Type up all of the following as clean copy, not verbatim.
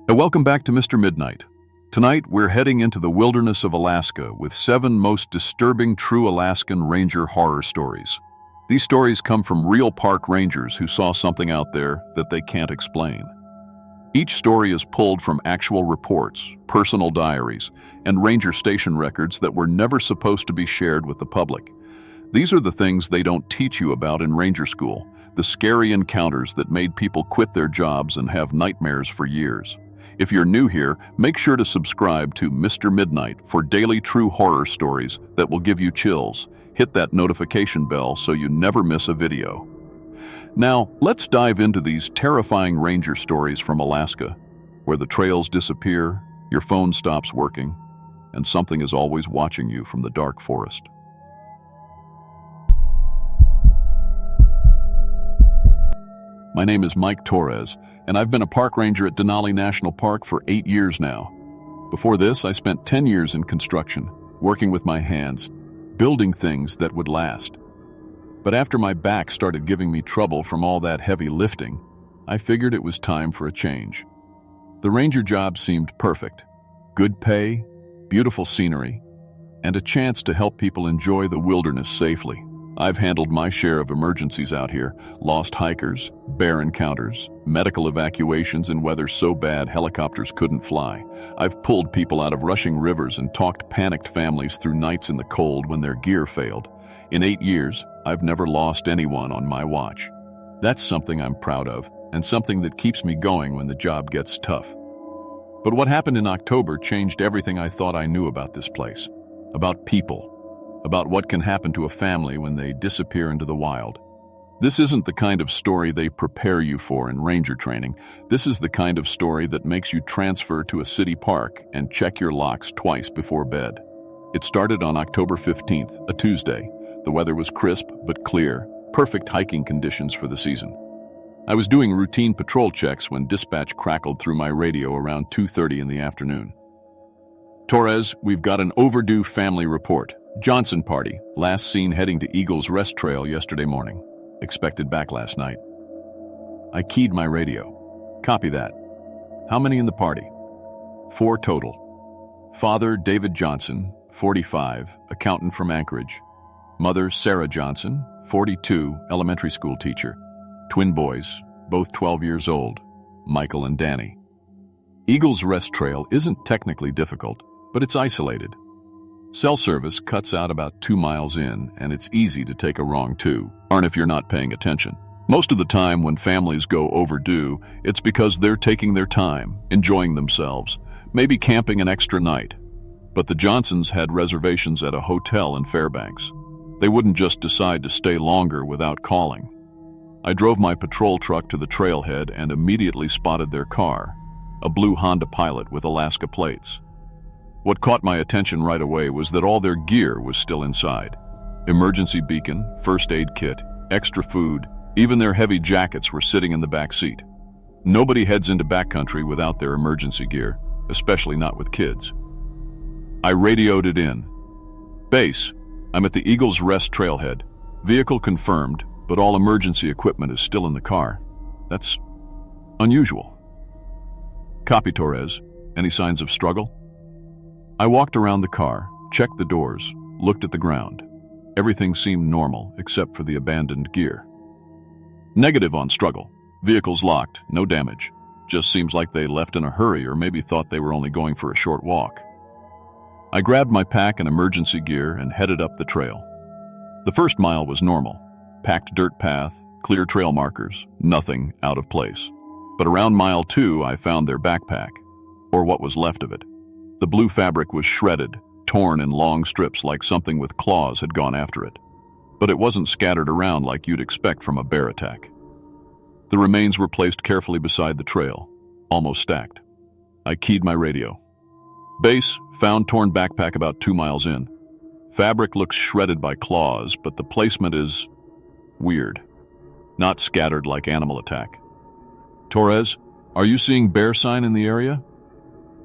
And welcome back to Mr. Midnight. Tonight, we're heading into the wilderness of Alaska with 7 most disturbing true Alaskan ranger horror stories. These stories come from real park rangers who saw something out there that they can't explain. Each story is pulled from actual reports, personal diaries, and ranger station records that were never supposed to be shared with the public. These are the things they don't teach you about in ranger school, the scary encounters that made people quit their jobs and have nightmares for years. If you're new here, make sure to subscribe to Mr. Midnight for daily true horror stories that will give you chills. Hit that notification bell so you never miss a video. Now, let's dive into these terrifying ranger stories from Alaska, where the trails disappear, your phone stops working, and something is always watching you from the dark forest. My name is Mike Torres, and I've been a park ranger at Denali National Park for 8 years now. Before this, I spent 10 years in construction, working with my hands, building things that would last. But after my back started giving me trouble from all that heavy lifting, I figured it was time for a change. The ranger job seemed perfect. Good pay, beautiful scenery, and a chance to help people enjoy the wilderness safely. I've handled my share of emergencies out here, lost hikers, bear encounters, medical evacuations in weather so bad helicopters couldn't fly. I've pulled people out of rushing rivers and talked panicked families through nights in the cold when their gear failed. In 8 years, I've never lost anyone on my watch. That's something I'm proud of, and something that keeps me going when the job gets tough. But what happened in October changed everything I thought I knew about this place, about people, about what can happen to a family when they disappear into the wild. This isn't the kind of story they prepare you for in ranger training. This is the kind of story that makes you transfer to a city park and check your locks twice before bed. It started on October 15th, a Tuesday. The weather was crisp but clear, perfect hiking conditions for the season. I was doing routine patrol checks when dispatch crackled through my radio around 2:30 in the afternoon. Torres, we've got an overdue family report. Johnson party, last seen heading to Eagles Rest Trail yesterday morning. Expected back last night. I keyed my radio. Copy that. How many in the party? 4 total. Father, David Johnson, 45, accountant from Anchorage. Mother, Sarah Johnson, 42, elementary school teacher. Twin boys, both 12 years old, Michael and Danny. Eagles Rest Trail isn't technically difficult, but it's isolated. Cell service cuts out about 2 miles in, and it's easy to take a wrong turn if you're not paying attention. Most of the time when families go overdue, it's because they're taking their time, enjoying themselves, maybe camping an extra night. But the Johnsons had reservations at a hotel in Fairbanks. They wouldn't just decide to stay longer without calling. I drove my patrol truck to the trailhead and immediately spotted their car, a blue Honda Pilot with Alaska plates. What caught my attention right away was that all their gear was still inside. Emergency beacon, first aid kit, extra food, even their heavy jackets were sitting in the back seat. Nobody heads into backcountry without their emergency gear, especially not with kids. I radioed it in. Base, I'm at the Eagles Rest trailhead. Vehicle confirmed, but all emergency equipment is still in the car. That's unusual. Copy, Torres. Any signs of struggle? I walked around the car, checked the doors, looked at the ground. Everything seemed normal except for the abandoned gear. Negative on struggle. Vehicle's locked, no damage. Just seems like they left in a hurry or maybe thought they were only going for a short walk. I grabbed my pack and emergency gear and headed up the trail. The first mile was normal. Packed dirt path, clear trail markers, nothing out of place. But around mile 2, I found their backpack, or what was left of it. The blue fabric was shredded, torn in long strips like something with claws had gone after it. But it wasn't scattered around like you'd expect from a bear attack. The remains were placed carefully beside the trail, almost stacked. I keyed my radio. Base, found torn backpack about 2 miles in. Fabric looks shredded by claws, but the placement is weird. Not scattered like animal attack. Torres, are you seeing bear sign in the area?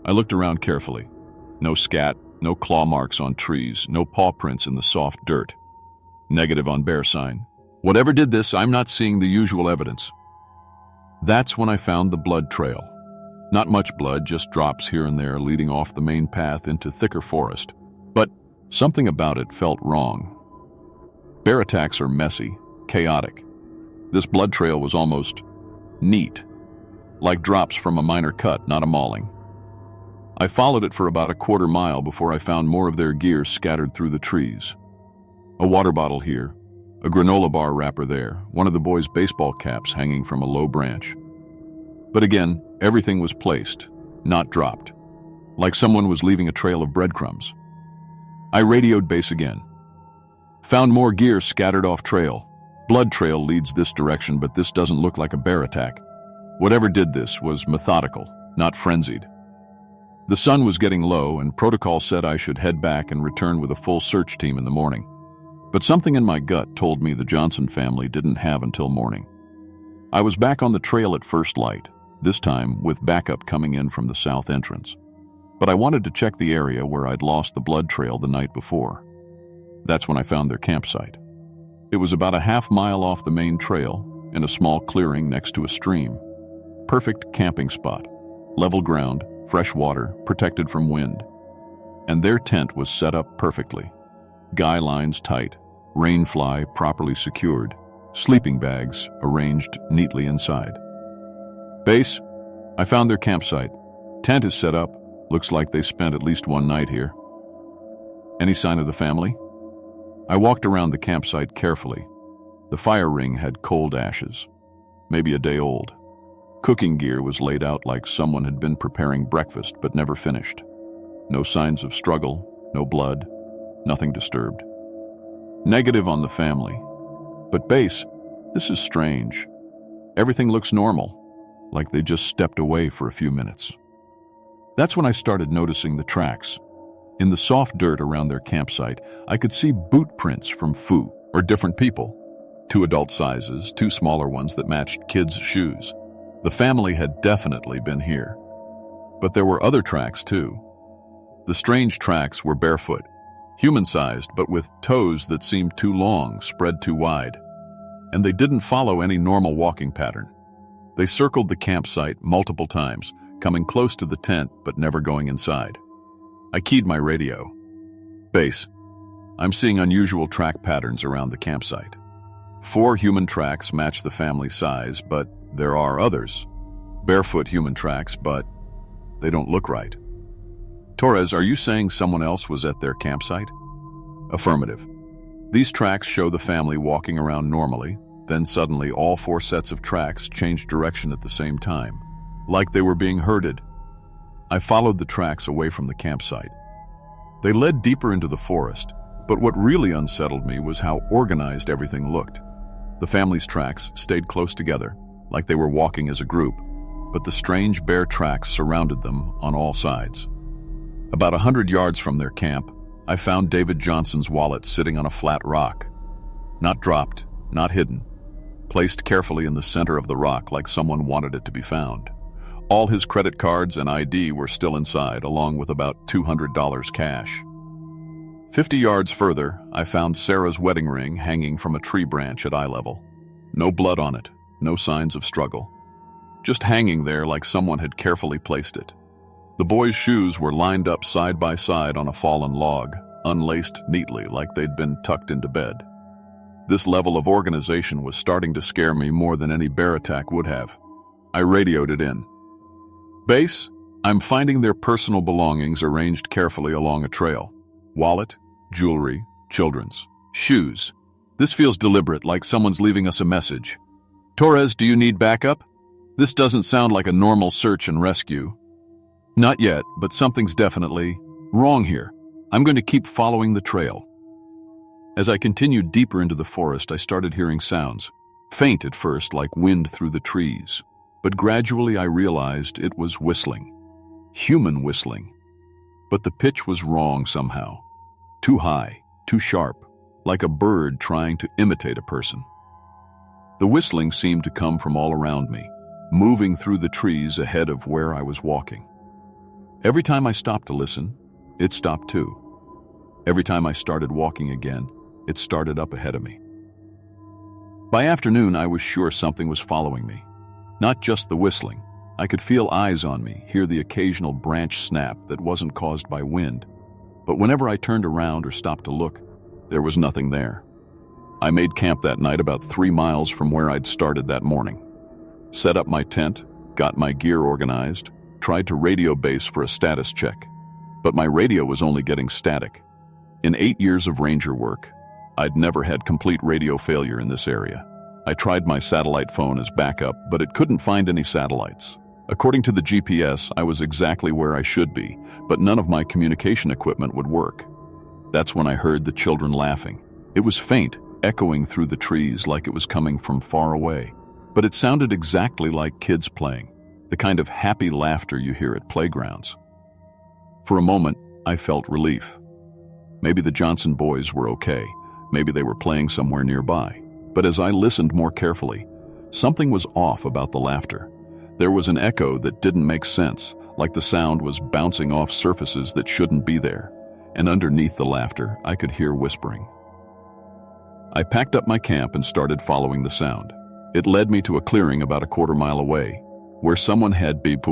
I looked around carefully. No scat, no claw marks on trees, no paw prints in the soft dirt. Negative on bear sign. Whatever did this, I'm not seeing the usual evidence. That's when I found the blood trail. Not much blood, just drops here and there leading off the main path into thicker forest. But something about it felt wrong. Bear attacks are messy, chaotic. This blood trail was almost neat, like drops from a minor cut, not a mauling. I followed it for about a quarter mile before I found more of their gear scattered through the trees. A water bottle here, a granola bar wrapper there, one of the boys' baseball caps hanging from a low branch. But again, everything was placed, not dropped, like someone was leaving a trail of breadcrumbs. I radioed base again. Found more gear scattered off trail. Blood trail leads this direction, but this doesn't look like a bear attack. Whatever did this was methodical, not frenzied. The sun was getting low, and protocol said I should head back and return with a full search team in the morning. But something in my gut told me the Johnson family didn't have until morning. I was back on the trail at first light, this time with backup coming in from the south entrance. But I wanted to check the area where I'd lost the blood trail the night before. That's when I found their campsite. It was about a half-mile off the main trail, in a small clearing next to a stream. Perfect camping spot. Level ground, fresh water, protected from wind. And their tent was set up perfectly. Guy lines tight, rain fly properly secured, sleeping bags arranged neatly inside. Base, I found their campsite. Tent is set up. Looks like they spent at least one night here. Any sign of the family? I walked around the campsite carefully. The fire ring had cold ashes, maybe a day old. Cooking gear was laid out like someone had been preparing breakfast but never finished. No signs of struggle, no blood, nothing disturbed. Negative on the family. But base, this is strange. Everything looks normal, like they just stepped away for a few minutes. That's when I started noticing the tracks. In the soft dirt around their campsite, I could see boot prints from Fu, or different people. 2 adult sizes, 2 smaller ones that matched kids' shoes. The family had definitely been here. But there were other tracks too. The strange tracks were barefoot, human-sized but with toes that seemed too long, spread too wide. And they didn't follow any normal walking pattern. They circled the campsite multiple times, coming close to the tent but never going inside. I keyed my radio. Base, I'm seeing unusual track patterns around the campsite. 4 human tracks match the family size, but there are others. Barefoot human tracks, but they don't look right. Torres, are you saying someone else was at their campsite? Affirmative. These tracks show the family walking around normally, then suddenly all 4 sets of tracks changed direction at the same time, like they were being herded. I followed the tracks away from the campsite. They led deeper into the forest, but what really unsettled me was how organized everything looked. The family's tracks stayed close together, like they were walking as a group, but the strange bear tracks surrounded them on all sides. About 100 yards from their camp, I found David Johnson's wallet sitting on a flat rock. Not dropped, not hidden, placed carefully in the center of the rock like someone wanted it to be found. All his credit cards and ID were still inside, along with about $200 cash. 50 yards further, I found Sarah's wedding ring hanging from a tree branch at eye level. No blood on it, no signs of struggle. Just hanging there like someone had carefully placed it. The boys' shoes were lined up side by side on a fallen log, unlaced neatly like they'd been tucked into bed. This level of organization was starting to scare me more than any bear attack would have. I radioed it in. Base, I'm finding their personal belongings arranged carefully along a trail. Wallet, jewelry, children's, shoes. This feels deliberate, like someone's leaving us a message. Torres, do you need backup? This doesn't sound like a normal search and rescue. Not yet, but something's definitely wrong here. I'm going to keep following the trail. As I continued deeper into the forest, I started hearing sounds. Faint at first, like wind through the trees. But gradually I realized it was whistling. Human whistling. But the pitch was wrong somehow. Too high, too sharp, like a bird trying to imitate a person. The whistling seemed to come from all around me, moving through the trees ahead of where I was walking. Every time I stopped to listen, it stopped too. Every time I started walking again, it started up ahead of me. By afternoon, I was sure something was following me. Not just the whistling, I could feel eyes on me, hear the occasional branch snap that wasn't caused by wind. But whenever I turned around or stopped to look, there was nothing there. I made camp that night about 3 miles from where I'd started that morning. Set up my tent, got my gear organized, tried to radio base for a status check. But my radio was only getting static. In 8 years of ranger work, I'd never had complete radio failure in this area. I tried my satellite phone as backup, but it couldn't find any satellites. According to the GPS, I was exactly where I should be, but none of my communication equipment would work. That's when I heard the children laughing. It was faint, echoing through the trees like it was coming from far away. But it sounded exactly like kids playing, the kind of happy laughter you hear at playgrounds. For a moment, I felt relief. Maybe the Johnson boys were okay. Maybe they were playing somewhere nearby. But as I listened more carefully, something was off about the laughter. There was an echo that didn't make sense, like the sound was bouncing off surfaces that shouldn't be there. And underneath the laughter, I could hear whispering. I packed up my camp and started following the sound. It led me to a clearing about a quarter mile away, where someone had built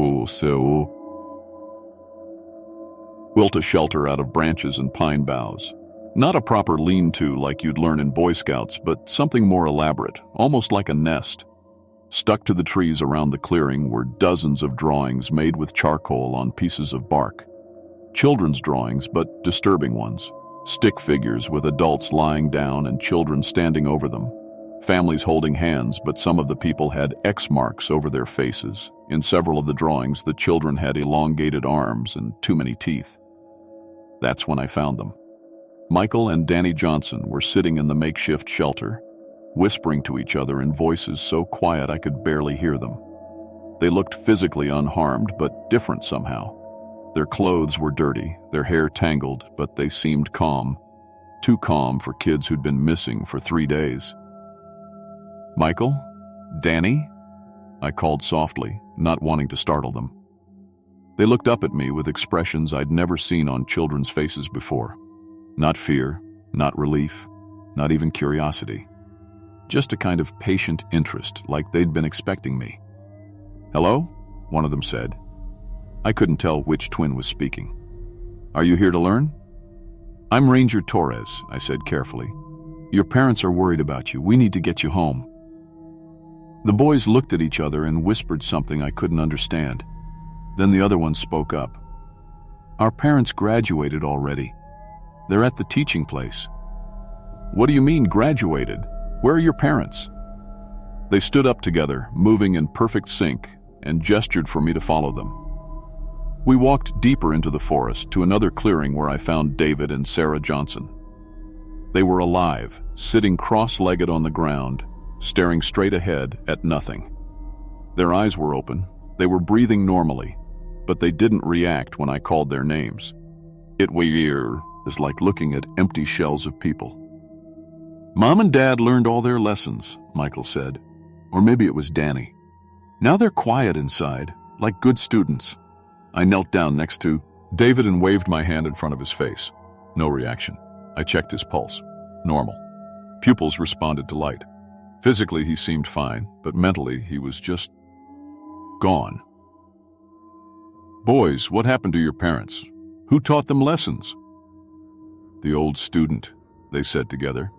a shelter out of branches and pine boughs. Not a proper lean-to like you'd learn in Boy Scouts, but something more elaborate, almost like a nest. Stuck to the trees around the clearing were dozens of drawings made with charcoal on pieces of bark. Children's drawings, but disturbing ones. Stick figures with adults lying down and children standing over them. Families holding hands, but some of the people had X marks over their faces. In several of the drawings, the children had elongated arms and too many teeth. That's when I found them. Michael and Danny Johnson were sitting in the makeshift shelter, whispering to each other in voices so quiet I could barely hear them. They looked physically unharmed, but different somehow. Their clothes were dirty, their hair tangled, but they seemed calm. Too calm for kids who'd been missing for 3 days. "Michael? Danny?" I called softly, not wanting to startle them. They looked up at me with expressions I'd never seen on children's faces before. Not fear, not relief, not even curiosity. Just a kind of patient interest, like they'd been expecting me. "Hello?" one of them said. I couldn't tell which twin was speaking. "Are you here to learn?" "I'm Ranger Torres," I said carefully. "Your parents are worried about you. We need to get you home." The boys looked at each other and whispered something I couldn't understand. Then the other one spoke up. "Our parents graduated already. They're at the teaching place." "What do you mean, graduated? Where are your parents?" They stood up together, moving in perfect sync, and gestured for me to follow them. We walked deeper into the forest to another clearing where I found David and Sarah Johnson. They were alive, sitting cross-legged on the ground, staring straight ahead at nothing. Their eyes were open, they were breathing normally, but they didn't react when I called their names. It was like looking at empty shells of people. "Mom and Dad learned all their lessons," Michael said. Or maybe it was Danny. "Now they're quiet inside, like good students." I knelt down next to David and waved my hand in front of his face. No reaction. I checked his pulse. Normal. Pupils responded to light. Physically, he seemed fine, but mentally, he was just gone. "Boys, what happened to your parents? Who taught them lessons?" "The old student," they said together.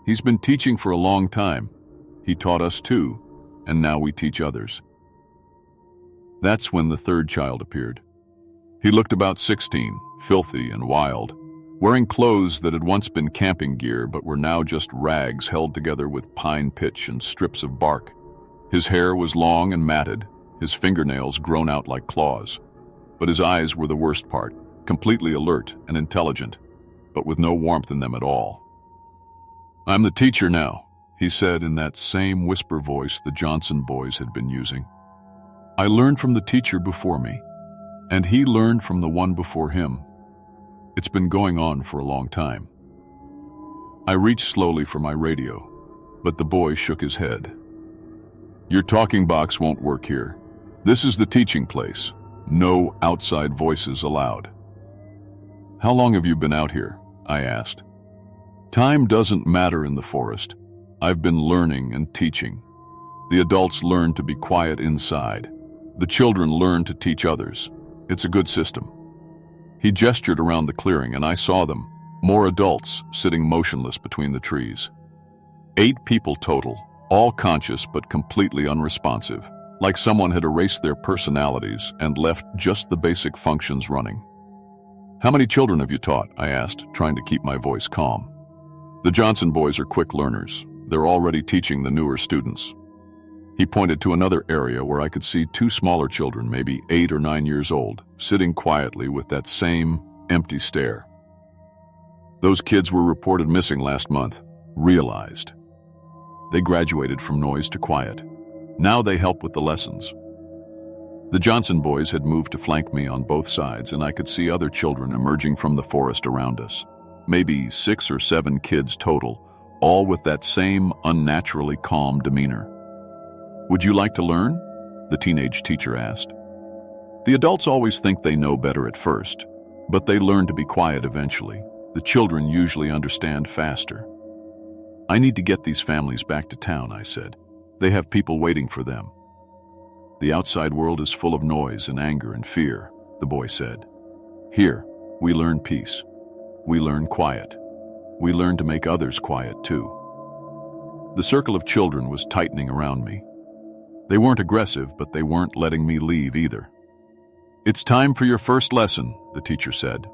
"He's been teaching for a long time. He taught us too, and now we teach others." That's when the third child appeared. He looked about 16, filthy and wild, wearing clothes that had once been camping gear but were now just rags held together with pine pitch and strips of bark. His hair was long and matted, his fingernails grown out like claws. But his eyes were the worst part, completely alert and intelligent, but with no warmth in them at all. "I'm the teacher now," he said in that same whisper voice the Johnson boys had been using. "I learned from the teacher before me, and he learned from the one before him. It's been going on for a long time." I reached slowly for my radio, but the boy shook his head. "Your talking box won't work here. This is the teaching place. No outside voices allowed." "How long have you been out here?" I asked. "Time doesn't matter in the forest. I've been learning and teaching. The adults learn to be quiet inside. The children learn to teach others. It's a good system. He gestured around the clearing, and I saw them, more adults sitting motionless between the trees. 8 people total, all conscious but completely unresponsive, like someone had erased their personalities and left just the basic functions running. "How many children have you taught?" I asked, trying to keep my voice calm. "The Johnson boys are quick learners. They're already teaching the newer students." He pointed to another area where I could see 2 smaller children, maybe 8 or 9 years old, sitting quietly with that same empty stare. "Those kids were reported missing last month. Realized. They graduated from noise to quiet. Now they help with the lessons." The Johnson boys had moved to flank me on both sides, and I could see other children emerging from the forest around us. Maybe 6 or 7 kids total, all with that same unnaturally calm demeanor. "Would you like to learn?" the teenage teacher asked. The adults always think they know better at first, but they learn to be quiet eventually. The children usually understand faster. "I need to get these families back to town," I said. "They have people waiting for them." "The outside world is full of noise and anger and fear," the boy said. "Here, we learn peace. We learn quiet. We learn to make others quiet too." The circle of children was tightening around me. They weren't aggressive, but they weren't letting me leave either. "It's time for your first lesson," the teacher said.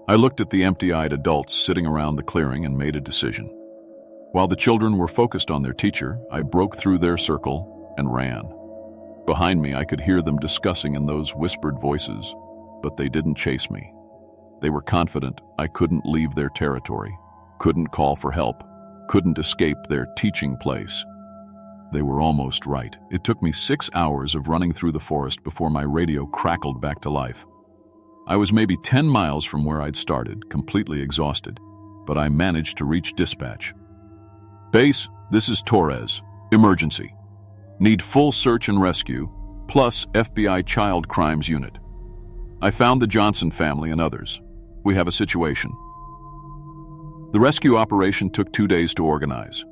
I looked at the empty-eyed adults sitting around the clearing and made a decision. While the children were focused on their teacher, I broke through their circle and ran. Behind me, I could hear them discussing in those whispered voices, but they didn't chase me. They were confident I couldn't leave their territory, couldn't call for help, couldn't escape their teaching place. They were almost right. It took me 6 hours of running through the forest before my radio crackled back to life. I was maybe 10 miles from where I'd started, completely exhausted, but I managed to reach dispatch. "Base, this is Torres. Emergency. Need full search and rescue, plus FBI Child Crimes Unit. I found the Johnson family and others. We have a situation." The rescue operation took 2 days to organize.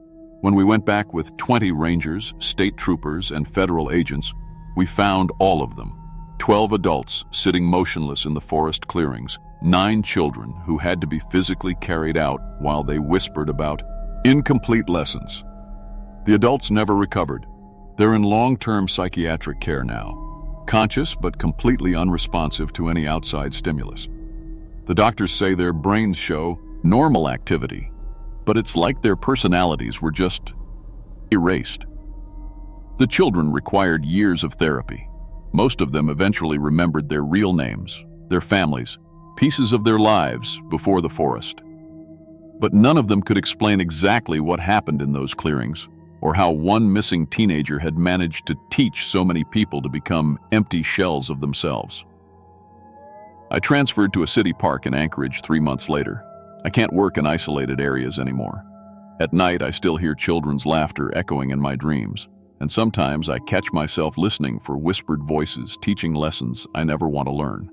When we went back with 20 rangers, state troopers, and federal agents, we found all of them. 12 adults sitting motionless in the forest clearings, 9 children who had to be physically carried out while they whispered about incomplete lessons. The adults never recovered. They're in long-term psychiatric care now, conscious but completely unresponsive to any outside stimulus. The doctors say their brains show normal activity, but it's like their personalities were just erased. The children required years of therapy. Most of them eventually remembered their real names, their families, pieces of their lives before the forest. But none of them could explain exactly what happened in those clearings, or how one missing teenager had managed to teach so many people to become empty shells of themselves. I transferred to a city park in Anchorage 3 months later. I can't work in isolated areas anymore. At night, I still hear children's laughter echoing in my dreams, and sometimes I catch myself listening for whispered voices teaching lessons I never want to learn.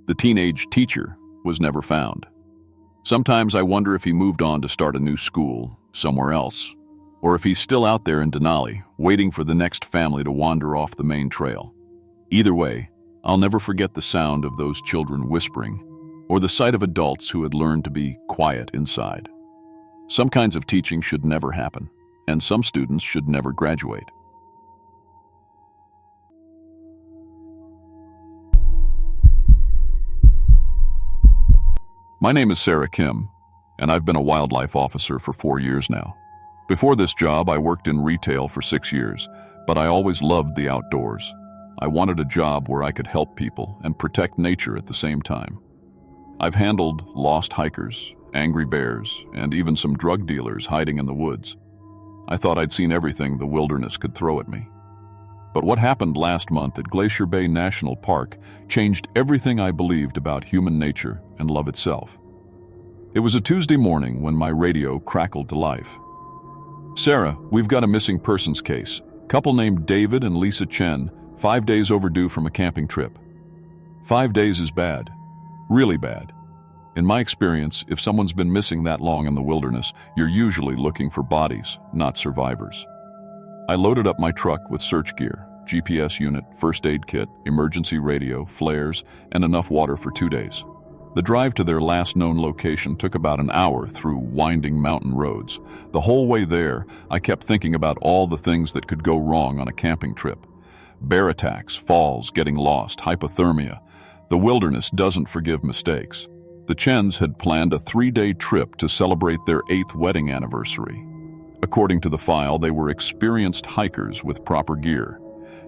The teenage teacher was never found. Sometimes I wonder if he moved on to start a new school somewhere else, or if he's still out there in Denali, waiting for the next family to wander off the main trail. Either way, I'll never forget the sound of those children whispering, or the sight of adults who had learned to be quiet inside. Some kinds of teaching should never happen, and some students should never graduate. My name is Sarah Kim, and I've been a wildlife officer for 4 years now. Before this job, I worked in retail for 6 years, but I always loved the outdoors. I wanted a job where I could help people and protect nature at the same time. I've handled lost hikers, angry bears, and even some drug dealers hiding in the woods. I thought I'd seen everything the wilderness could throw at me. But what happened last month at Glacier Bay National Park changed everything I believed about human nature and love itself. It was a Tuesday morning when my radio crackled to life. "Sarah, we've got a missing persons case. Couple named David and Lisa Chen, 5 days overdue from a camping trip." 5 days is bad. Really bad. In my experience, if someone's been missing that long in the wilderness, you're usually looking for bodies, not survivors. I loaded up my truck with search gear, GPS unit, first aid kit, emergency radio, flares, and enough water for 2 days. The drive to their last known location took about an hour through winding mountain roads. The whole way there, I kept thinking about all the things that could go wrong on a camping trip. Bear attacks, falls, getting lost, hypothermia. The wilderness doesn't forgive mistakes. The Chens had planned a 3-day trip to celebrate their 8th wedding anniversary. According to the file, they were experienced hikers with proper gear.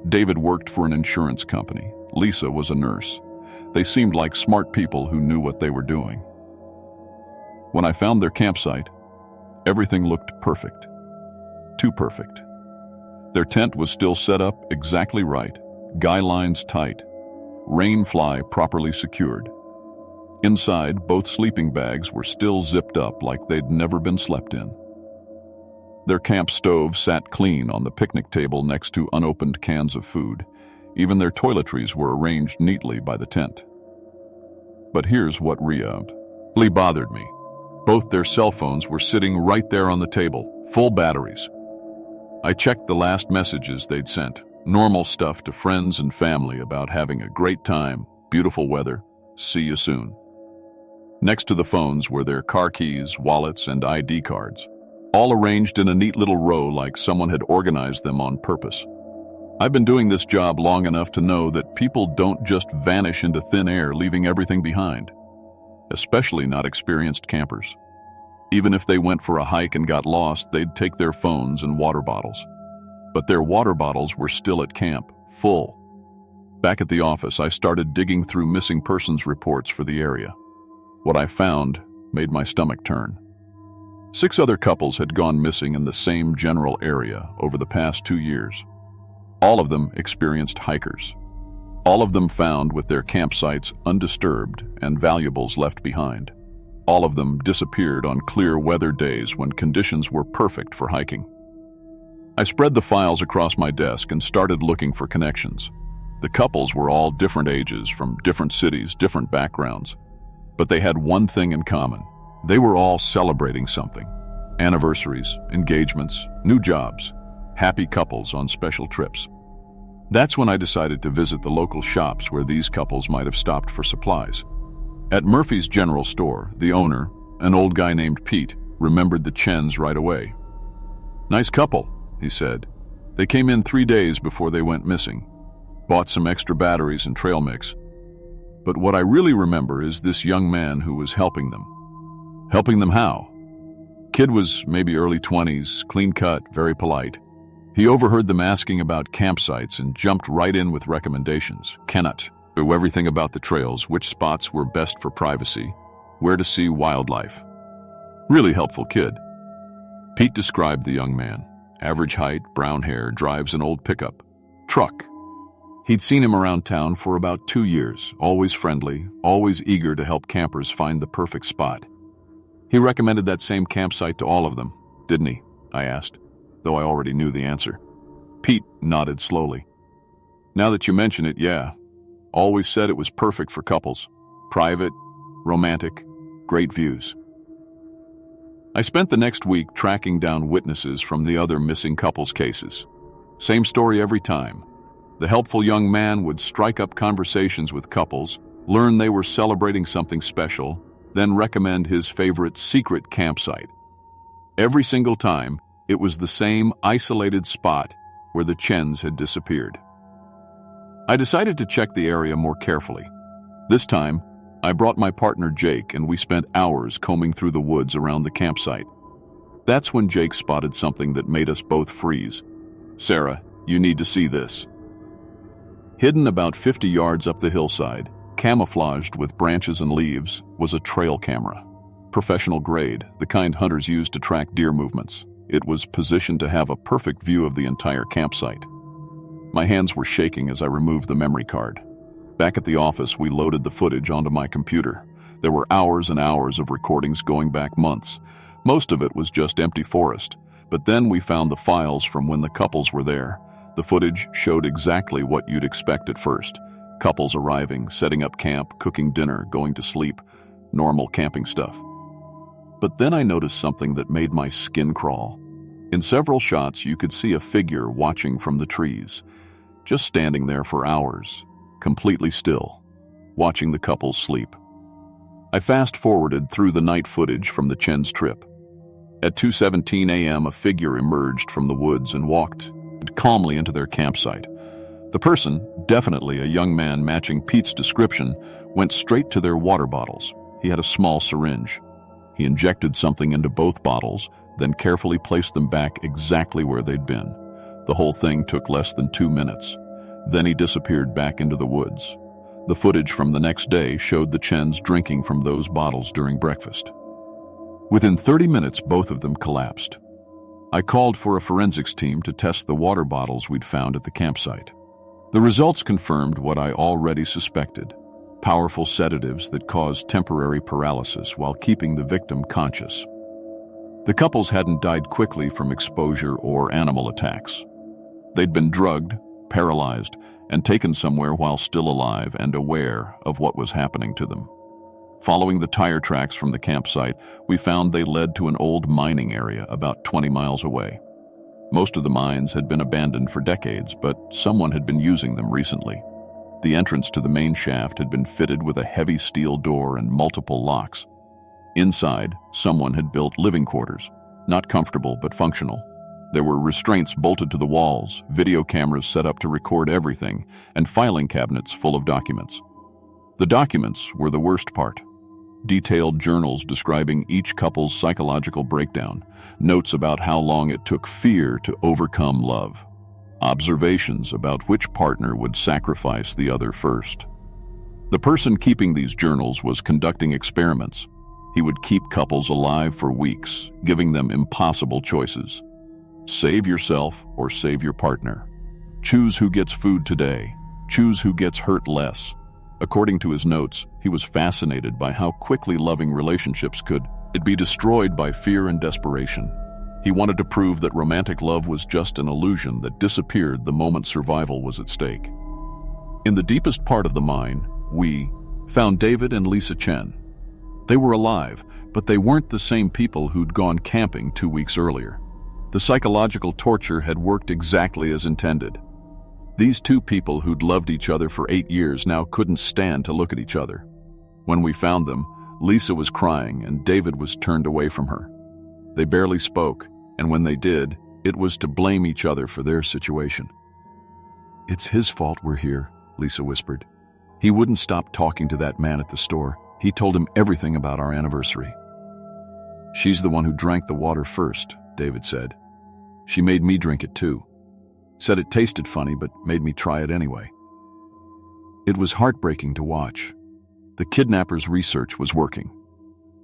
David worked for an insurance company. Lisa was a nurse. They seemed like smart people who knew what they were doing. When I found their campsite, everything looked perfect. Too perfect. Their tent was still set up exactly right, guy lines tight, rain fly properly secured. Inside, both sleeping bags were still zipped up like they'd never been slept in. Their camp stove sat clean on the picnic table next to unopened cans of food. Even their toiletries were arranged neatly by the tent. But here's what really bothered me. Both their cell phones were sitting right there on the table, full batteries. I checked the last messages they'd sent, normal stuff to friends and family about having a great time, beautiful weather, see you soon. Next to the phones were their car keys, wallets, and ID cards, all arranged in a neat little row like someone had organized them on purpose. I've been doing this job long enough to know that people don't just vanish into thin air, leaving everything behind, especially not experienced campers. Even if they went for a hike and got lost, they'd take their phones and water bottles. But their water bottles were still at camp, full. Back at the office, I started digging through missing persons reports for the area. What I found made my stomach turn. 6 other couples had gone missing in the same general area over the past 2 years. All of them experienced hikers. All of them found with their campsites undisturbed and valuables left behind. All of them disappeared on clear weather days when conditions were perfect for hiking. I spread the files across my desk and started looking for connections. The couples were all different ages, from different cities, different backgrounds. But they had one thing in common. They were all celebrating something. Anniversaries, engagements, new jobs, happy couples on special trips. That's when I decided to visit the local shops where these couples might have stopped for supplies. At Murphy's General Store, the owner, an old guy named Pete, remembered the Chens right away. "Nice couple," he said. "They came in 3 days before they went missing. Bought some extra batteries and trail mix. But what I really remember is this young man who was helping them. Helping them how? Kid was maybe early 20s, clean-cut, very polite. He overheard them asking about campsites and jumped right in with recommendations. Kenneth knew everything about the trails, which spots were best for privacy, where to see wildlife. Really helpful kid." Pete described the young man. Average height, brown hair, drives an old pickup truck. He'd seen him around town for about 2 years, always friendly, always eager to help campers find the perfect spot. He recommended that same campsite to all of them, didn't he? I asked, though I already knew the answer. Pete nodded slowly. "Now that you mention it, yeah. Always said it was perfect for couples. Private, romantic, great views." I spent the next week tracking down witnesses from the other missing couples cases. Same story every time. The helpful young man would strike up conversations with couples, learn they were celebrating something special, then recommend his favorite secret campsite. Every single time, it was the same isolated spot where the Chens had disappeared. I decided to check the area more carefully. This time, I brought my partner Jake, and we spent hours combing through the woods around the campsite. That's when Jake spotted something that made us both freeze. "Sarah, you need to see this." Hidden about 50 yards up the hillside, camouflaged with branches and leaves, was a trail camera. Professional grade, the kind hunters use to track deer movements. It was positioned to have a perfect view of the entire campsite. My hands were shaking as I removed the memory card. Back at the office, we loaded the footage onto my computer. There were hours and hours of recordings going back months. Most of it was just empty forest, but then we found the files from when the couples were there. The footage showed exactly what you'd expect at first. Couples arriving, setting up camp, cooking dinner, going to sleep. Normal camping stuff. But then I noticed something that made my skin crawl. In several shots, you could see a figure watching from the trees. just standing there for hours, completely still, watching the couple sleep. I fast-forwarded through the night footage from the Chen's trip. At 2:17 a.m., a figure emerged from the woods and walked calmly into their campsite. The person, definitely a young man matching Pete's description, went straight to their water bottles. He had a small syringe. He injected something into both bottles, then carefully placed them back exactly where they'd been. The whole thing took less than 2 minutes. Then he disappeared back into the woods. The footage from the next day showed the Chens drinking from those bottles during breakfast. Within 30 minutes, both of them collapsed. I called for a forensics team to test the water bottles we'd found at the campsite. The results confirmed what I already suspected: powerful sedatives that caused temporary paralysis while keeping the victim conscious. The couples hadn't died quickly from exposure or animal attacks. They'd been drugged, paralyzed, and taken somewhere while still alive and aware of what was happening to them. Following the tire tracks from the campsite, we found they led to an old mining area about 20 miles away. Most of the mines had been abandoned for decades, but someone had been using them recently. The entrance to the main shaft had been fitted with a heavy steel door and multiple locks. Inside, someone had built living quarters, not comfortable but functional. There were restraints bolted to the walls, video cameras set up to record everything, and filing cabinets full of documents. The documents were the worst part. Detailed journals describing each couple's psychological breakdown, notes about how long it took fear to overcome love, observations about which partner would sacrifice the other first. The person keeping these journals was conducting experiments. He would keep couples alive for weeks, giving them impossible choices. Save yourself or save your partner. Choose who gets food today. Choose who gets hurt less. According to his notes, he was fascinated by how quickly loving relationships could be destroyed by fear and desperation. He wanted to prove that romantic love was just an illusion that disappeared the moment survival was at stake. In the deepest part of the mine, we found David and Lisa Chen. They were alive, but they weren't the same people who'd gone camping 2 weeks earlier. The psychological torture had worked exactly as intended. These two people who'd loved each other for 8 years now couldn't stand to look at each other. When we found them, Lisa was crying and David was turned away from her. They barely spoke, and when they did, it was to blame each other for their situation. "It's his fault we're here," Lisa whispered. "He wouldn't stop talking to that man at the store. He told him everything about our anniversary." "She's the one who drank the water first," David said. "She made me drink it too. Said it tasted funny, but made me try it anyway." It was heartbreaking to watch. The kidnappers' research was working.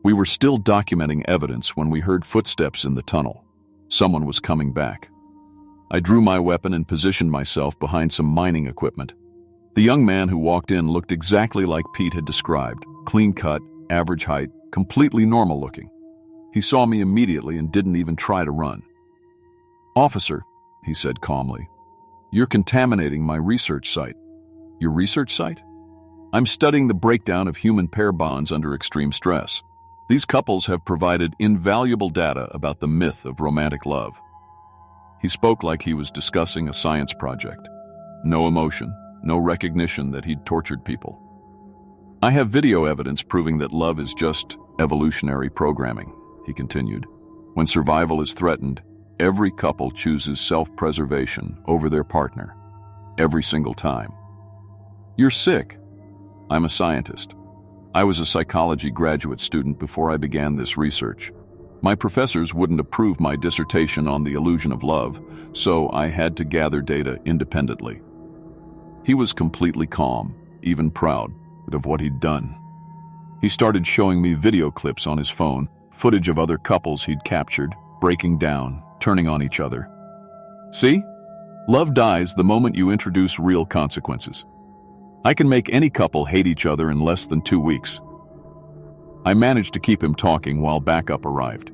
We were still documenting evidence when we heard footsteps in the tunnel. Someone was coming back. I drew my weapon and positioned myself behind some mining equipment. The young man who walked in looked exactly like Pete had described: clean-cut, average height, completely normal looking. He saw me immediately and didn't even try to run. "Officer," he said calmly, "you're contaminating my research site." "Your research site?" "I'm studying the breakdown of human pair bonds under extreme stress. These couples have provided invaluable data about the myth of romantic love." He spoke like he was discussing a science project. No emotion, no recognition that he'd tortured people. "I have video evidence proving that love is just evolutionary programming," he continued. "When survival is threatened, every couple chooses self-preservation over their partner. Every single time." "You're sick." "I'm a scientist. I was a psychology graduate student before I began this research. My professors wouldn't approve my dissertation on the illusion of love, so I had to gather data independently." He was completely calm, even proud of what he'd done. He started showing me video clips on his phone, footage of other couples he'd captured, breaking down, turning on each other. "See? Love dies the moment you introduce real consequences. I can make any couple hate each other in less than 2 weeks." I managed to keep him talking while backup arrived.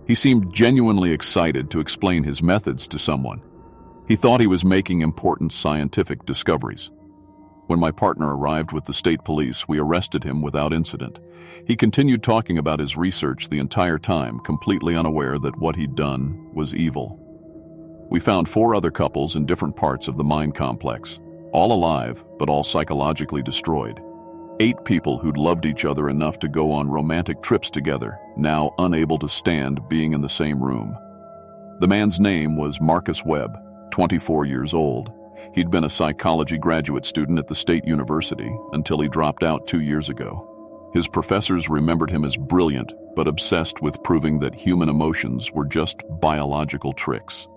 He seemed genuinely excited to explain his methods to someone. He thought he was making important scientific discoveries. When my partner arrived with the state police, we arrested him without incident. He continued talking about his research the entire time, completely unaware that what he'd done was evil. We found 4 other couples in different parts of the mine complex, all alive, but all psychologically destroyed. 8 people who'd loved each other enough to go on romantic trips together, now unable to stand being in the same room. The man's name was Marcus Webb, 24 years old. He'd been a psychology graduate student at the State University until he dropped out 2 years ago. His professors remembered him as brilliant, but obsessed with proving that human emotions were just biological tricks.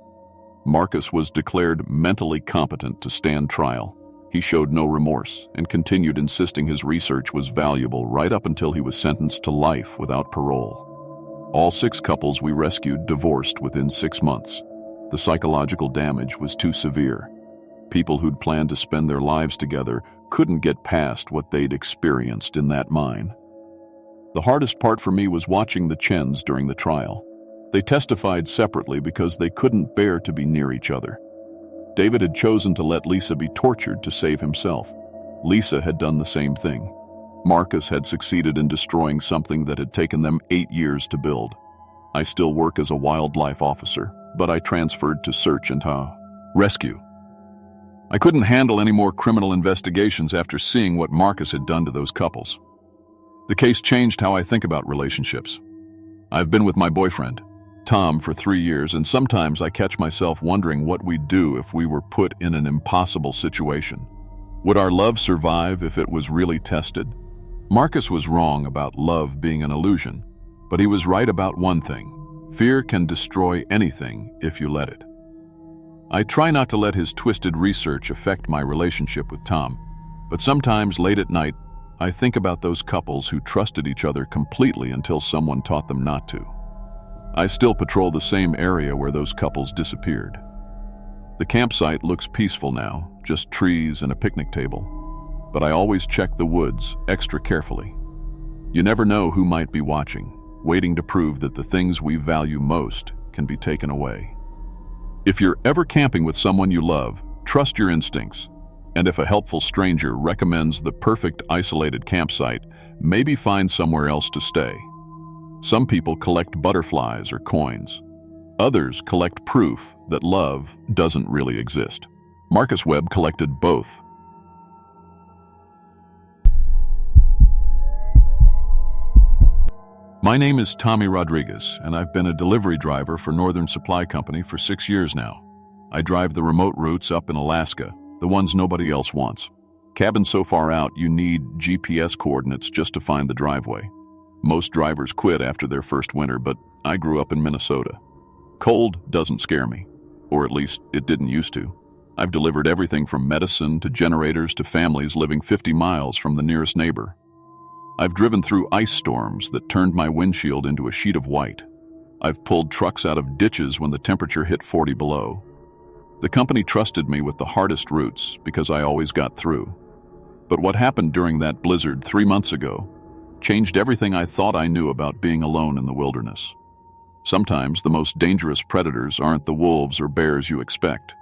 Marcus was declared mentally competent to stand trial. He showed no remorse and continued insisting his research was valuable right up until he was sentenced to life without parole. All 6 couples we rescued divorced within 6 months. The psychological damage was too severe. People who'd planned to spend their lives together couldn't get past what they'd experienced in that mine. The hardest part for me was watching the Chens during the trial. They testified separately because they couldn't bear to be near each other. David had chosen to let Lisa be tortured to save himself. Lisa had done the same thing. Marcus had succeeded in destroying something that had taken them 8 years to build. I still work as a wildlife officer, but I transferred to search and rescue. I couldn't handle any more criminal investigations after seeing what Marcus had done to those couples. The case changed how I think about relationships. I've been with my boyfriend, Tom, for 3 years, and sometimes I catch myself wondering what we'd do if we were put in an impossible situation. Would our love survive if it was really tested? Marcus was wrong about love being an illusion, but he was right about one thing. Fear can destroy anything if you let it. I try not to let his twisted research affect my relationship with Tom, but sometimes late at night, I think about those couples who trusted each other completely until someone taught them not to. I still patrol the same area where those couples disappeared. The campsite looks peaceful now, just trees and a picnic table, but I always check the woods extra carefully. You never know who might be watching, waiting to prove that the things we value most can be taken away. If you're ever camping with someone you love, trust your instincts. And if a helpful stranger recommends the perfect isolated campsite, maybe find somewhere else to stay. Some people collect butterflies or coins. Others collect proof that love doesn't really exist. Marcus Webb collected both. My name is Tommy Rodriguez, and I've been a delivery driver for Northern Supply Company for 6 years now. I drive the remote routes up in Alaska, the ones nobody else wants. Cabins so far out you need GPS coordinates just to find the driveway. Most drivers quit after their first winter, but I grew up in Minnesota. Cold doesn't scare me, or at least it didn't used to. I've delivered everything from medicine to generators to families living 50 miles from the nearest neighbor. I've driven through ice storms that turned my windshield into a sheet of white. I've pulled trucks out of ditches when the temperature hit 40 below. The company trusted me with the hardest routes because I always got through. But what happened during that blizzard 3 months ago changed everything I thought I knew about being alone in the wilderness. Sometimes the most dangerous predators aren't the wolves or bears you expect.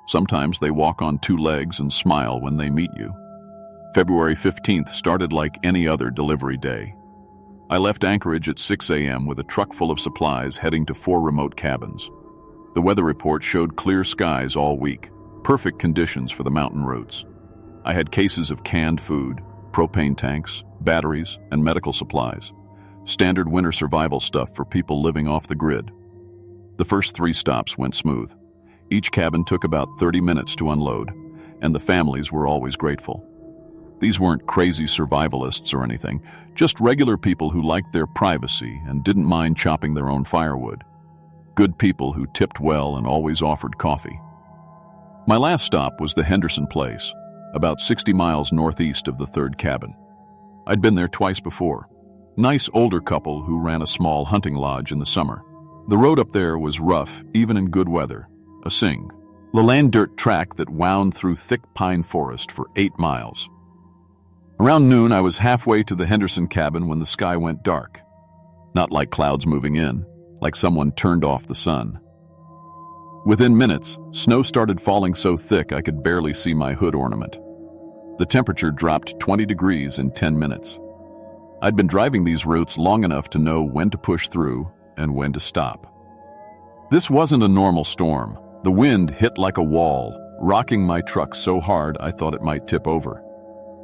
Sometimes they walk on 2 legs and smile when they meet you. February 15th started like any other delivery day. I left Anchorage at 6 a.m. with a truck full of supplies heading to 4 remote cabins. The weather report showed clear skies all week, perfect conditions for the mountain routes. I had cases of canned food, propane tanks, batteries, and medical supplies. Standard winter survival stuff for people living off the grid. The first 3 stops went smooth. Each cabin took about 30 minutes to unload, and the families were always grateful. These weren't crazy survivalists or anything, just regular people who liked their privacy and didn't mind chopping their own firewood. Good people who tipped well and always offered coffee. My last stop was the Henderson Place, about 60 miles northeast of the 3rd cabin. I'd been there twice before. Nice older couple who ran a small hunting lodge in the summer. The road up there was rough, even in good weather. A sing. The land dirt track that wound through thick pine forest for 8 miles. Around noon, I was halfway to the Henderson cabin when the sky went dark. Not like clouds moving in, like someone turned off the sun. Within minutes, snow started falling so thick I could barely see my hood ornament. The temperature dropped 20 degrees in 10 minutes. I'd been driving these routes long enough to know when to push through and when to stop. This wasn't a normal storm. The wind hit like a wall, rocking my truck so hard I thought it might tip over.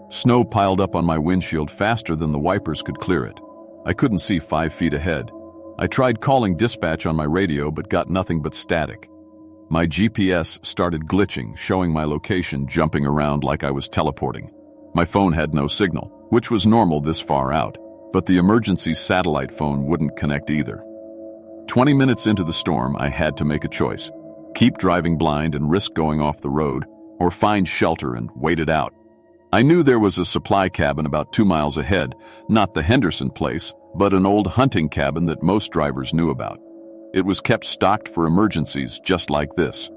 Snow piled up on my windshield faster than the wipers could clear it. I couldn't see 5 feet ahead. I tried calling dispatch on my radio but got nothing but static. My GPS started glitching, showing my location jumping around like I was teleporting. My phone had no signal, which was normal this far out, but the emergency satellite phone wouldn't connect either. 20 minutes into the storm, I had to make a choice. Keep driving blind and risk going off the road, or find shelter and wait it out. I knew there was a supply cabin about 2 miles ahead, not the Henderson place, but an old hunting cabin that most drivers knew about. It was kept stocked for emergencies just like this.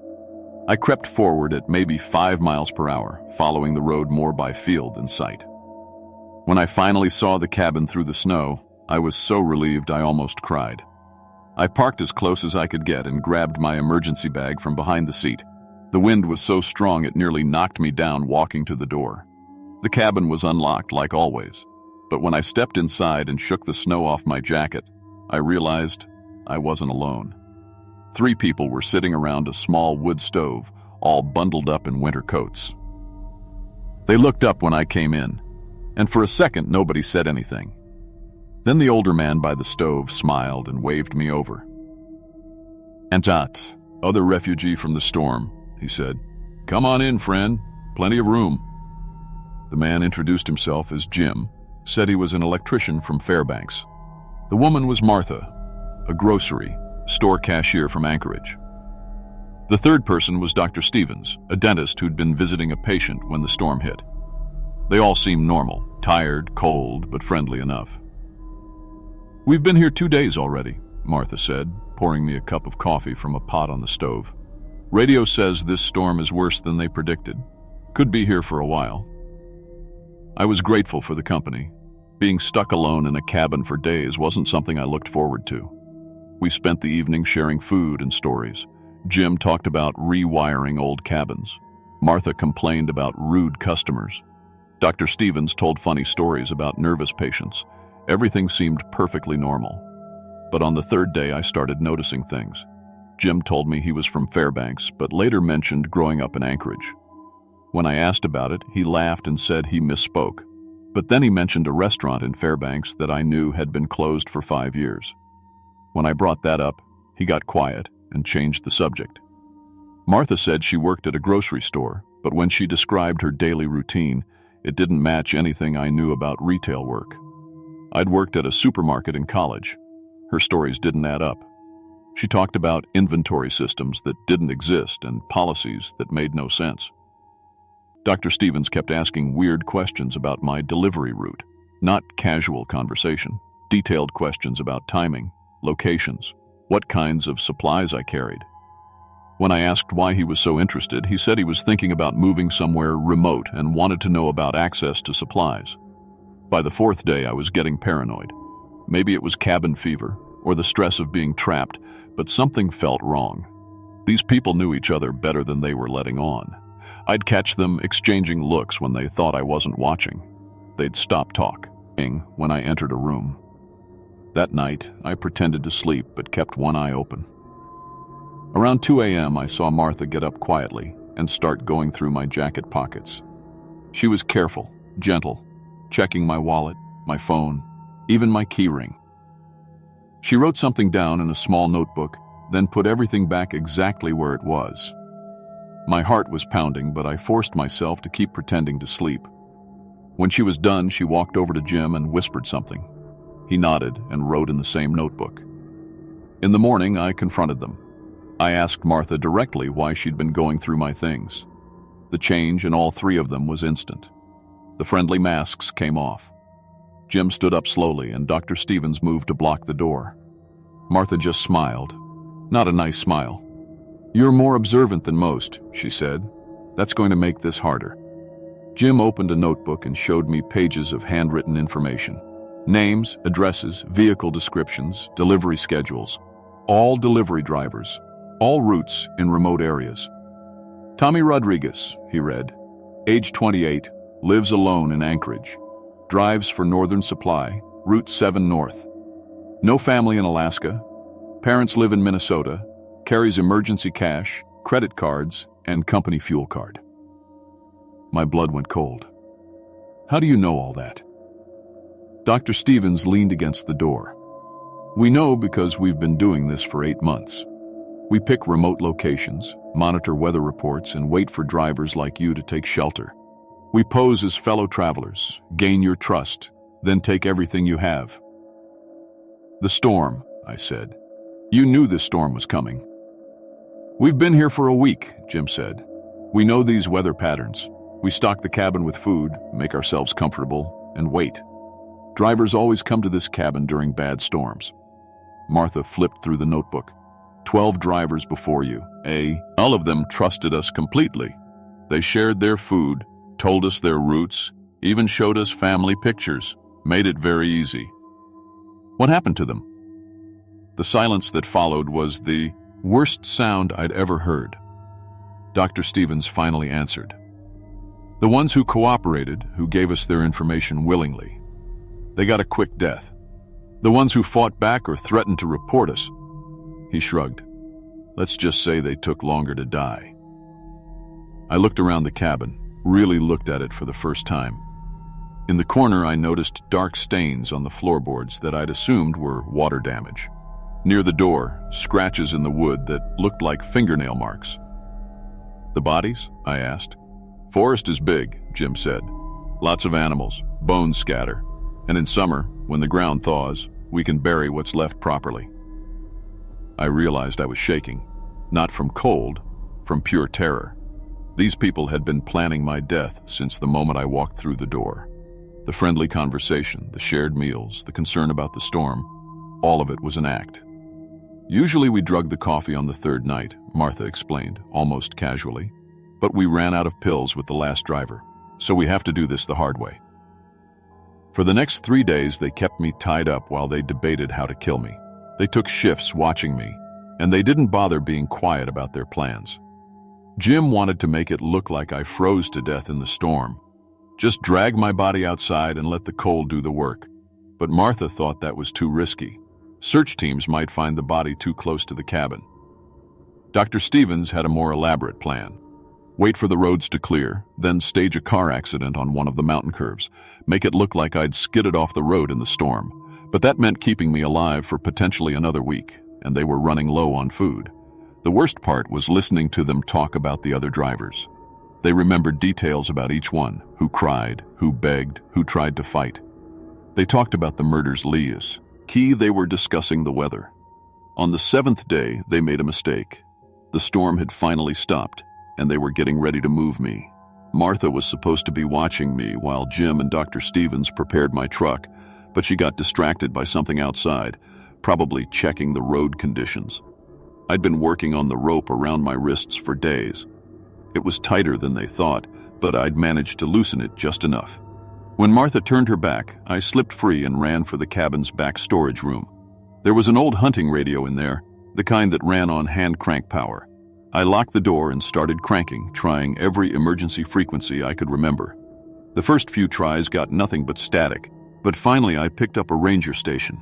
I crept forward at maybe 5 miles per hour, following the road more by feel than sight. When I finally saw the cabin through the snow, I was so relieved I almost cried. I parked as close as I could get and grabbed my emergency bag from behind the seat. The wind was so strong it nearly knocked me down walking to the door. The cabin was unlocked like always, but when I stepped inside and shook the snow off my jacket, I realized I wasn't alone. 3 people were sitting around a small wood stove, all bundled up in winter coats. They looked up when I came in, and for a second nobody said anything. Then the older man by the stove smiled and waved me over. "Antat, other refugee from the storm," he said. "Come on in, friend. Plenty of room." The man introduced himself as Jim, said he was an electrician from Fairbanks. The woman was Martha, a grocery store cashier from Anchorage. The third person was Dr. Stevens, a dentist who'd been visiting a patient when the storm hit. They all seemed normal, tired, cold, but friendly enough. "We've been here 2 days already," Martha said, pouring me a cup of coffee from a pot on the stove. "Radio says this storm is worse than they predicted. Could be here for a while." I was grateful for the company. Being stuck alone in a cabin for days wasn't something I looked forward to. We spent the evening sharing food and stories. Jim talked about rewiring old cabins. Martha complained about rude customers. Dr. Stevens told funny stories about nervous patients. Everything seemed perfectly normal. But on the 3rd day, I started noticing things. Jim told me he was from Fairbanks, but later mentioned growing up in Anchorage. When I asked about it, he laughed and said he misspoke. But then he mentioned a restaurant in Fairbanks that I knew had been closed for 5 years. When I brought that up, he got quiet and changed the subject. Martha said she worked at a grocery store, but when she described her daily routine, it didn't match anything I knew about retail work. I'd worked at a supermarket in college. Her stories didn't add up. She talked about inventory systems that didn't exist and policies that made no sense. Dr. Stevens kept asking weird questions about my delivery route, not casual conversation, detailed questions about timing, locations, what kinds of supplies I carried. When I asked why he was so interested, he said he was thinking about moving somewhere remote and wanted to know about access to supplies. By the 4th day, I was getting paranoid. Maybe it was cabin fever or the stress of being trapped, but something felt wrong. These people knew each other better than they were letting on. I'd catch them exchanging looks when they thought I wasn't watching. They'd stop talking when I entered a room. That night, I pretended to sleep but kept one eye open. Around 2 a.m., I saw Martha get up quietly and start going through my jacket pockets. She was careful, gentle, checking my wallet, my phone, even my key ring. She wrote something down in a small notebook, then put everything back exactly where it was. My heart was pounding, but I forced myself to keep pretending to sleep. When she was done, she walked over to Jim and whispered something. He nodded and wrote in the same notebook. In the morning, I confronted them. I asked Martha directly why she'd been going through my things. The change in all 3 of them was instant. The friendly masks came off. Jim stood up slowly, and Dr. Stevens moved to block the door. Martha just smiled. Not a nice smile. "You're more observant than most," she said. "That's going to make this harder." Jim opened a notebook and showed me pages of handwritten information. Names, addresses, vehicle descriptions, delivery schedules. All delivery drivers. All routes in remote areas. "Tommy Rodriguez," he read. "Age 28, lives alone in Anchorage. Drives for Northern Supply, Route 7 North. No family in Alaska. Parents live in Minnesota. Carries emergency cash, credit cards, and company fuel card. My blood went cold. How do you know all that? Dr. Stevens leaned against the door. We know because we've been doing this for 8 months. We pick remote locations, monitor weather reports, and wait for drivers like you to take shelter. We pose as fellow travelers, gain your trust, then take everything you have. The storm, I said. You knew this storm was coming. We've been here for a week, Jim said. We know these weather patterns. We stock the cabin with food, make ourselves comfortable, and wait. Drivers always come to this cabin during bad storms. Martha flipped through the notebook. 12 drivers before you, all of them trusted us completely. They shared their food, told us their routes, even showed us family pictures, made it very easy. What happened to them? The silence that followed was the worst sound I'd ever heard. Dr. Stevens finally answered. The ones who cooperated, who gave us their information willingly. They got a quick death. The ones who fought back or threatened to report us. He shrugged. Let's just say they took longer to die. I looked around the cabin, really looked at it for the first time. In the corner, I noticed dark stains on the floorboards that I'd assumed were water damage. Near the door, scratches in the wood that looked like fingernail marks. The bodies? I asked. Forest is big, Jim said. Lots of animals, bones scatter. And in summer, when the ground thaws, we can bury what's left properly. I realized I was shaking, not from cold, from pure terror. These people had been planning my death since the moment I walked through the door. The friendly conversation, the shared meals, the concern about the storm, all of it was an act. Usually we drug the coffee on the third night, Martha explained, almost casually. But we ran out of pills with the last driver, so we have to do this the hard way. For the next 3 days, they kept me tied up while they debated how to kill me. They took shifts watching me, and they didn't bother being quiet about their plans. Jim wanted to make it look like I froze to death in the storm. Just drag my body outside and let the cold do the work. But Martha thought that was too risky. Search teams might find the body too close to the cabin. Dr. Stevens had a more elaborate plan. Wait for the roads to clear, then stage a car accident on one of the mountain curves. Make it look like I'd skidded off the road in the storm. But that meant keeping me alive for potentially another week, and they were running low on food. The worst part was listening to them talk about the other drivers. They remembered details about each one, who cried, who begged, who tried to fight. They talked about the murders Leah's. Key, they were discussing the weather. On the 7th day, they made a mistake. The storm had finally stopped, and they were getting ready to move me. Martha was supposed to be watching me while Jim and Dr. Stevens prepared my truck, but she got distracted by something outside, probably checking the road conditions. I'd been working on the rope around my wrists for days. It was tighter than they thought, but I'd managed to loosen it just enough. When Martha turned her back, I slipped free and ran for the cabin's back storage room. There was an old hunting radio in there, the kind that ran on hand crank power. I locked the door and started cranking, trying every emergency frequency I could remember. The first few tries got nothing but static, but finally I picked up a ranger station.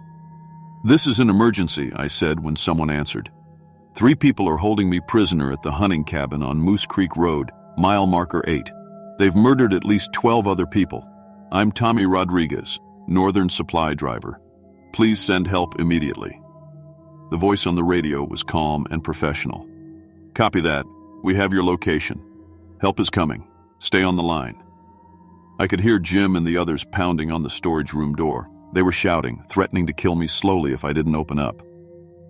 "This is an emergency," I said when someone answered. 3 people are holding me prisoner at the hunting cabin on Moose Creek Road, mile marker 8. They've murdered at least 12 other people. I'm Tommy Rodriguez, Northern Supply driver. Please send help immediately. The voice on the radio was calm and professional. Copy that. We have your location. Help is coming. Stay on the line. I could hear Jim and the others pounding on the storage room door. They were shouting, threatening to kill me slowly if I didn't open up.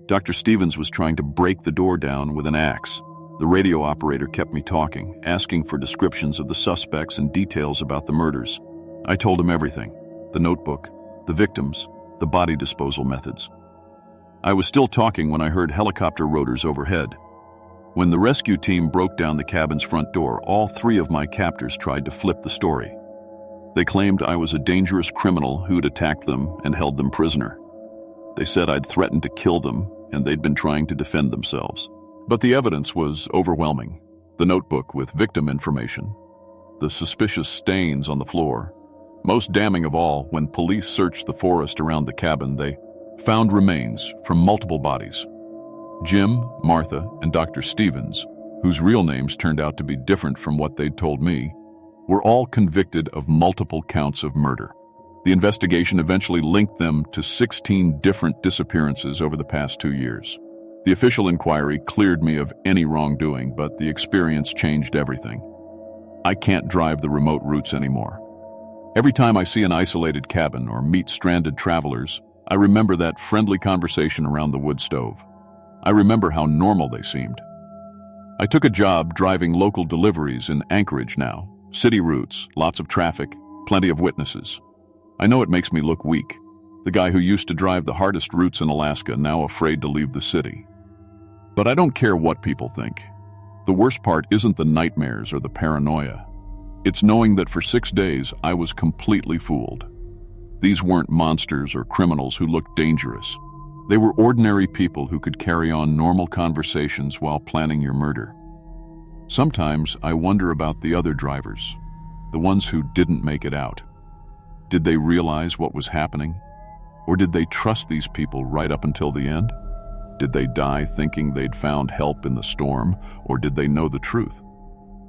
Dr. Stevens was trying to break the door down with an axe. The radio operator kept me talking, asking for descriptions of the suspects and details about the murders. I told him everything: the notebook, the victims, the body disposal methods. I was still talking when I heard helicopter rotors overhead. When the rescue team broke down the cabin's front door, all 3 of my captors tried to flip the story. They claimed I was a dangerous criminal who'd attacked them and held them prisoner. They said I'd threatened to kill them and they'd been trying to defend themselves. But the evidence was overwhelming. The notebook with victim information, the suspicious stains on the floor. Most damning of all, when police searched the forest around the cabin, they found remains from multiple bodies. Jim, Martha, and Dr. Stevens whose real names turned out to be different from what they'd told me, were all convicted of multiple counts of murder. The investigation eventually linked them to 16 different disappearances over the past 2 years. The official inquiry cleared me of any wrongdoing, but the experience changed everything. I can't drive the remote routes anymore. Every time I see an isolated cabin or meet stranded travelers, I remember that friendly conversation around the wood stove. I remember how normal they seemed. I took a job driving local deliveries in Anchorage now. City routes, lots of traffic, plenty of witnesses. I know it makes me look weak. The guy who used to drive the hardest routes in Alaska, now afraid to leave the city. But I don't care what people think. The worst part isn't the nightmares or the paranoia. It's knowing that for 6 days I was completely fooled. These weren't monsters or criminals who looked dangerous. They were ordinary people who could carry on normal conversations while planning your murder. Sometimes I wonder about the other drivers, the ones who didn't make it out. Did they realize what was happening? Or did they trust these people right up until the end? Did they die thinking they'd found help in the storm, or did they know the truth?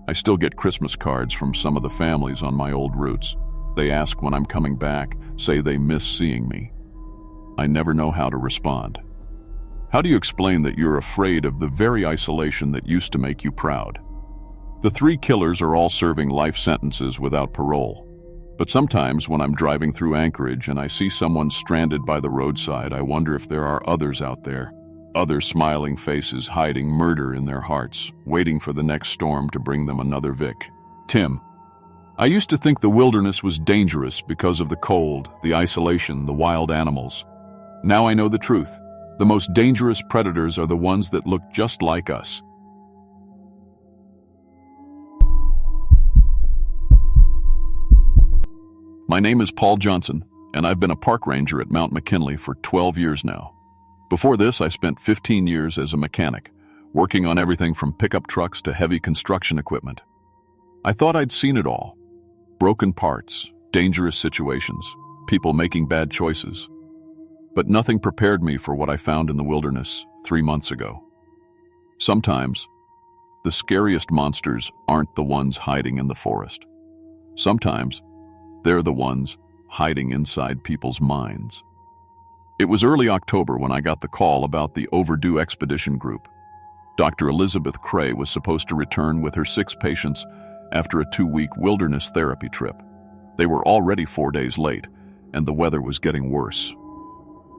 I still get Christmas cards from some of the families on my old routes. They ask when I'm coming back, say they miss seeing me. I never know how to respond. How do you explain that you're afraid of the very isolation that used to make you proud? The 3 killers are all serving life sentences without parole. But sometimes when I'm driving through Anchorage and I see someone stranded by the roadside, I wonder if there are others out there, other smiling faces hiding murder in their hearts, waiting for the next storm to bring them another Vic. Tim. I used to think the wilderness was dangerous because of the cold, the isolation, the wild animals. Now I know the truth. The most dangerous predators are the ones that look just like us. My name is Paul Johnson, and I've been a park ranger at Mount McKinley for 12 years now. Before this, I spent 15 years as a mechanic, working on everything from pickup trucks to heavy construction equipment. I thought I'd seen it all. Broken parts, dangerous situations, people making bad choices. But nothing prepared me for what I found in the wilderness 3 months ago. Sometimes, the scariest monsters aren't the ones hiding in the forest. Sometimes, they're the ones hiding inside people's minds. It was early October when I got the call about the overdue expedition group. Dr. Elizabeth Cray was supposed to return with her 6 patients after a 2-week wilderness therapy trip. They were already 4 days late, and the weather was getting worse.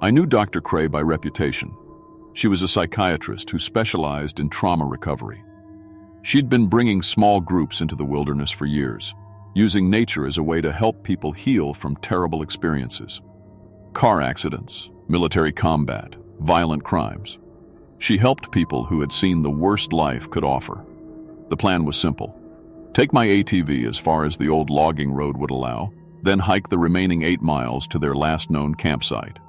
I knew Dr. Cray by reputation. She was a psychiatrist who specialized in trauma recovery. She'd been bringing small groups into the wilderness for years, using nature as a way to help people heal from terrible experiences. Car accidents, military combat, violent crimes. She helped people who had seen the worst life could offer. The plan was simple. Take my ATV as far as the old logging road would allow, then hike the remaining 8 miles to their last known campsite.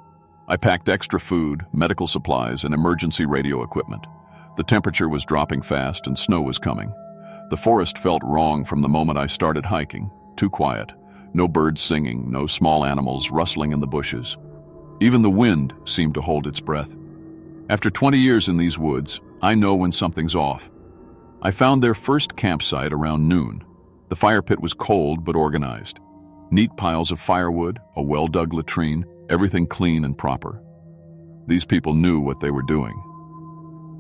I packed extra food, medical supplies, and emergency radio equipment. The temperature was dropping fast and snow was coming. The forest felt wrong from the moment I started hiking. Too quiet. No birds singing, no small animals rustling in the bushes. Even the wind seemed to hold its breath. After 20 years in these woods, I know when something's off. I found their first campsite around noon. The fire pit was cold but organized. Neat piles of firewood, a well-dug latrine, everything clean and proper. These people knew what they were doing.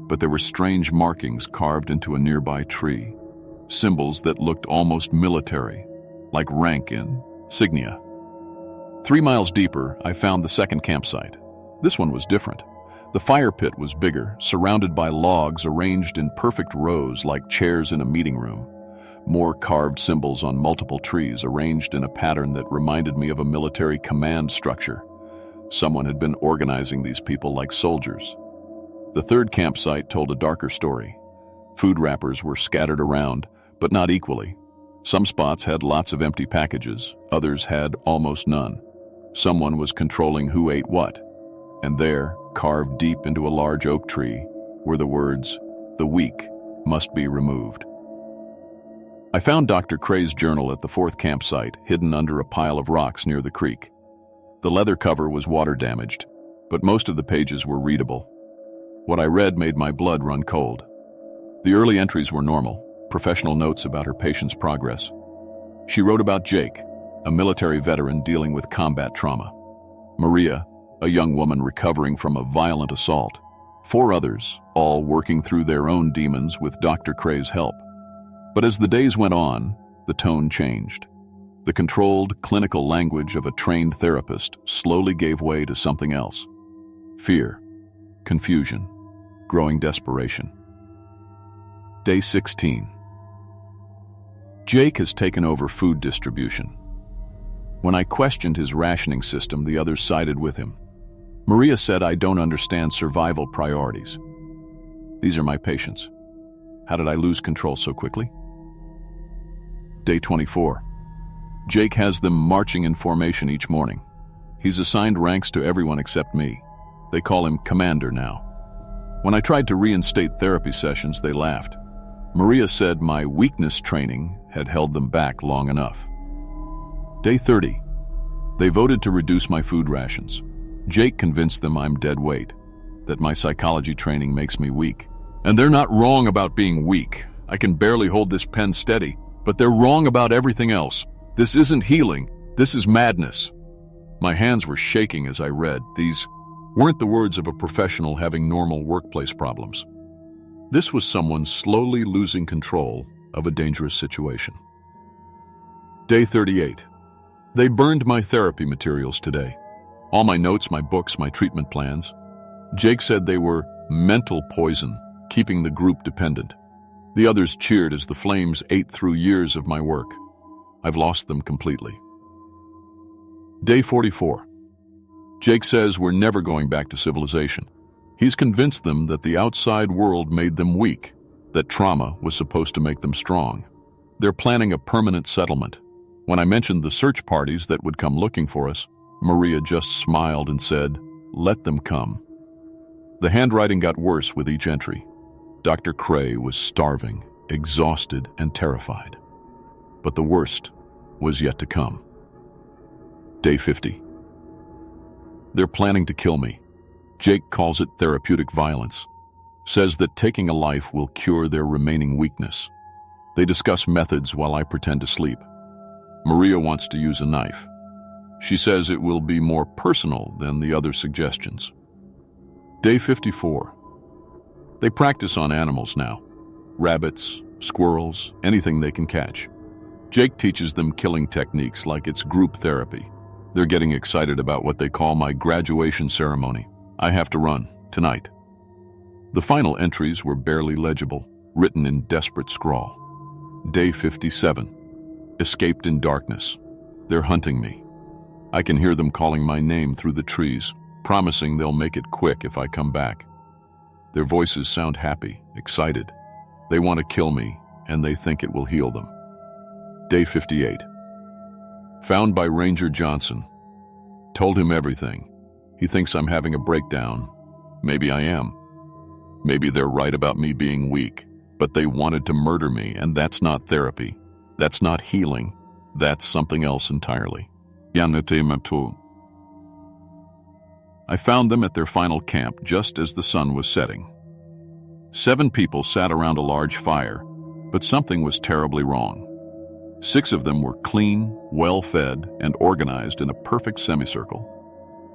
But there were strange markings carved into a nearby tree. Symbols that looked almost military, like rank insignia. 3 miles deeper, I found the second campsite. This one was different. The fire pit was bigger, surrounded by logs arranged in perfect rows like chairs in a meeting room. More carved symbols on multiple trees arranged in a pattern that reminded me of a military command structure. Someone had been organizing these people like soldiers. The third campsite told a darker story. Food wrappers were scattered around, but not equally. Some spots had lots of empty packages, others had almost none. Someone was controlling who ate what. And there, carved deep into a large oak tree, were the words, "The weak must be removed." I found Dr. Cray's journal at the 4th campsite, hidden under a pile of rocks near the creek. The leather cover was water damaged, but most of the pages were readable. What I read made my blood run cold. The early entries were normal, professional notes about her patient's progress. She wrote about Jake, a military veteran dealing with combat trauma; Maria, a young woman recovering from a violent assault; 4 others, all working through their own demons with Dr. Cray's help. But as the days went on, the tone changed. The controlled, clinical language of a trained therapist slowly gave way to something else: fear, confusion, growing desperation. Day 16. Jake has taken over food distribution. When I questioned his rationing system, the others sided with him. Maria said I don't understand survival priorities. These are my patients. How did I lose control so quickly? Day 24. Jake has them marching in formation each morning. He's assigned ranks to everyone except me. They call him Commander now. When I tried to reinstate therapy sessions, they laughed. Maria said my weakness training had held them back long enough. Day 30. They voted to reduce my food rations. Jake convinced them I'm dead weight, that my psychology training makes me weak. And they're not wrong about being weak. I can barely hold this pen steady, but they're wrong about everything else. This isn't healing, this is madness. My hands were shaking as I read. These weren't the words of a professional having normal workplace problems. This was someone slowly losing control of a dangerous situation. Day 38. They burned my therapy materials today. All my notes, my books, my treatment plans. Jake said they were mental poison, keeping the group dependent. The others cheered as the flames ate through years of my work. I've lost them completely. Day 44. Jake says we're never going back to civilization. He's convinced them that the outside world made them weak, that trauma was supposed to make them strong. They're planning a permanent settlement. When I mentioned the search parties that would come looking for us, Maria just smiled and said, "Let them come." The handwriting got worse with each entry. Dr. Cray was starving, exhausted, and terrified. But the worst was yet to come. Day 50. They're planning to kill me. Jake calls it therapeutic violence, says that taking a life will cure their remaining weakness. They discuss methods while I pretend to sleep. Maria wants to use a knife. She says it will be more personal than the other suggestions. Day 54. They practice on animals now. Rabbits, squirrels, anything they can catch. Jake teaches them killing techniques like it's group therapy. They're getting excited about what they call my graduation ceremony. I have to run, tonight. The final entries were barely legible, written in desperate scrawl. Day 57. Escaped in darkness. They're hunting me. I can hear them calling my name through the trees, promising they'll make it quick if I come back. Their voices sound happy, excited. They want to kill me, and they think it will heal them. Day 58. Found by Ranger Johnson. Told him everything. He thinks I'm having a breakdown. Maybe I am. Maybe they're right about me being weak, but they wanted to murder me, and that's not therapy. That's not healing. That's something else entirely. I found them at their final camp just as the sun was setting. 7 people sat around a large fire, but something was terribly wrong. 6 of them were clean, well-fed, and organized in a perfect semicircle.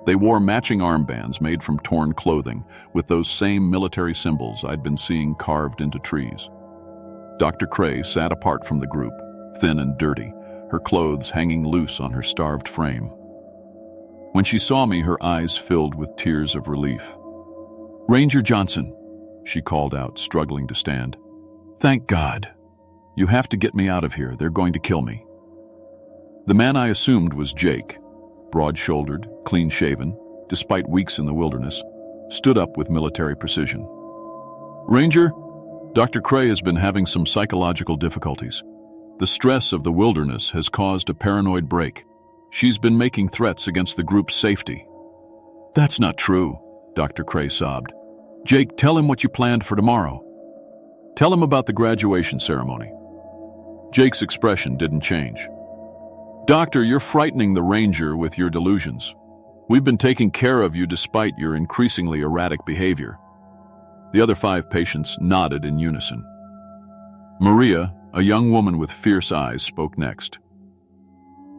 They wore matching armbands made from torn clothing with those same military symbols I'd been seeing carved into trees. Dr. Cray sat apart from the group, thin and dirty, her clothes hanging loose on her starved frame. When she saw me, her eyes filled with tears of relief. "Ranger Johnson," she called out, struggling to stand. "Thank God. You have to get me out of here. They're going to kill me." The man I assumed was Jake, broad-shouldered, clean-shaven, despite weeks in the wilderness, stood up with military precision. "Ranger, Dr. Cray has been having some psychological difficulties. The stress of the wilderness has caused a paranoid break. She's been making threats against the group's safety." "That's not true," Dr. Cray sobbed. "Jake, tell him what you planned for tomorrow. Tell him about the graduation ceremony." Jake's expression didn't change. "Doctor, you're frightening the Ranger with your delusions. We've been taking care of you despite your increasingly erratic behavior." The other 5 patients nodded in unison. Maria, a young woman with fierce eyes, spoke next.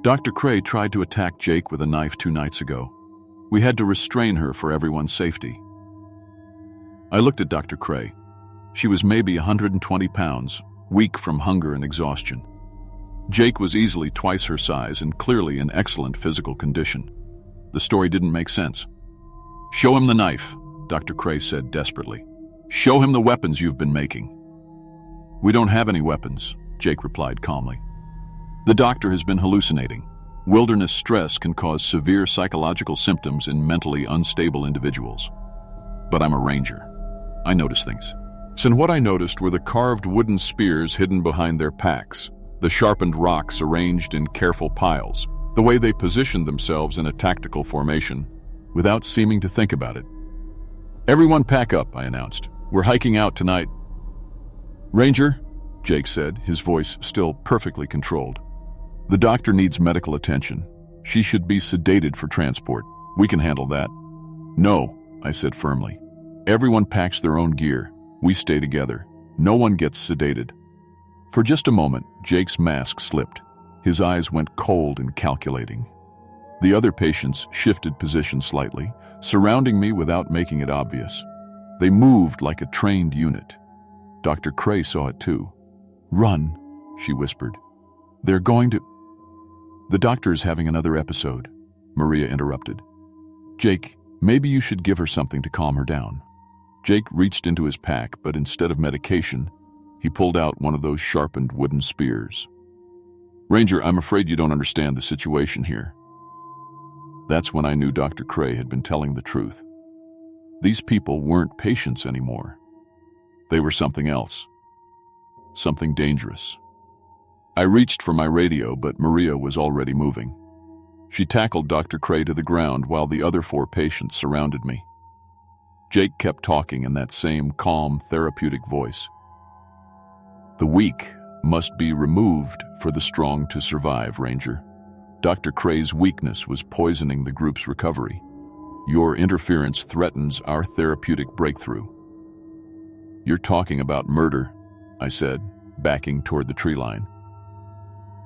Dr. Cray tried to attack Jake with a knife 2 nights ago. We had to restrain her for everyone's safety. I looked at Dr. Cray. She was maybe 120 pounds, weak from hunger and exhaustion. Jake was easily twice her size and clearly in excellent physical condition. The story didn't make sense. "Show him the knife," Dr. Cray said desperately. "Show him the weapons you've been making." "We don't have any weapons," Jake replied calmly. "The doctor has been hallucinating. Wilderness stress can cause severe psychological symptoms in mentally unstable individuals. But I'm a ranger. I notice things." And what I noticed were the carved wooden spears hidden behind their packs, the sharpened rocks arranged in careful piles, the way they positioned themselves in a tactical formation, without seeming to think about it. "Everyone pack up," I announced. "We're hiking out tonight." "Ranger," Jake said, his voice still perfectly controlled. "The doctor needs medical attention. She should be sedated for transport. We can handle that." "No," I said firmly. "Everyone packs their own gear. We stay together. No one gets sedated." For just a moment, Jake's mask slipped. His eyes went cold and calculating. The other patients shifted position slightly, surrounding me without making it obvious. They moved like a trained unit. Dr. Cray saw it too. "Run," she whispered. "They're going to—" "The doctor is having another episode," Maria interrupted. "Jake, maybe you should give her something to calm her down." Jake reached into his pack, but instead of medication, he pulled out one of those sharpened wooden spears. "Ranger, I'm afraid you don't understand the situation here." That's when I knew Dr. Cray had been telling the truth. These people weren't patients anymore. They were something else. Something dangerous. I reached for my radio, but Maria was already moving. She tackled Dr. Cray to the ground while the other 4 patients surrounded me. Jake kept talking in that same calm, therapeutic voice. "The weak must be removed for the strong to survive, Ranger. Dr. Cray's weakness was poisoning the group's recovery. Your interference threatens our therapeutic breakthrough." "You're talking about murder," I said, backing toward the tree line.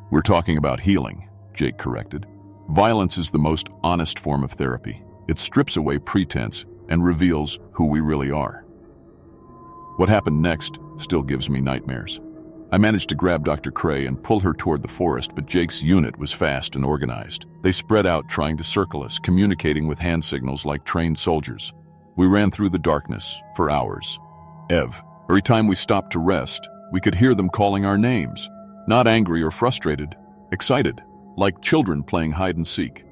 "We're talking about healing," Jake corrected. "Violence is the most honest form of therapy. It strips away pretense and reveals who we really are." What happened next still gives me nightmares. I managed to grab Dr. Cray and pull her toward the forest, but Jake's unit was fast and organized. They spread out trying to circle us, communicating with hand signals like trained soldiers. We ran through the darkness for hours. Every time we stopped to rest, we could hear them calling our names. Not angry or frustrated, excited, like children playing hide and seek.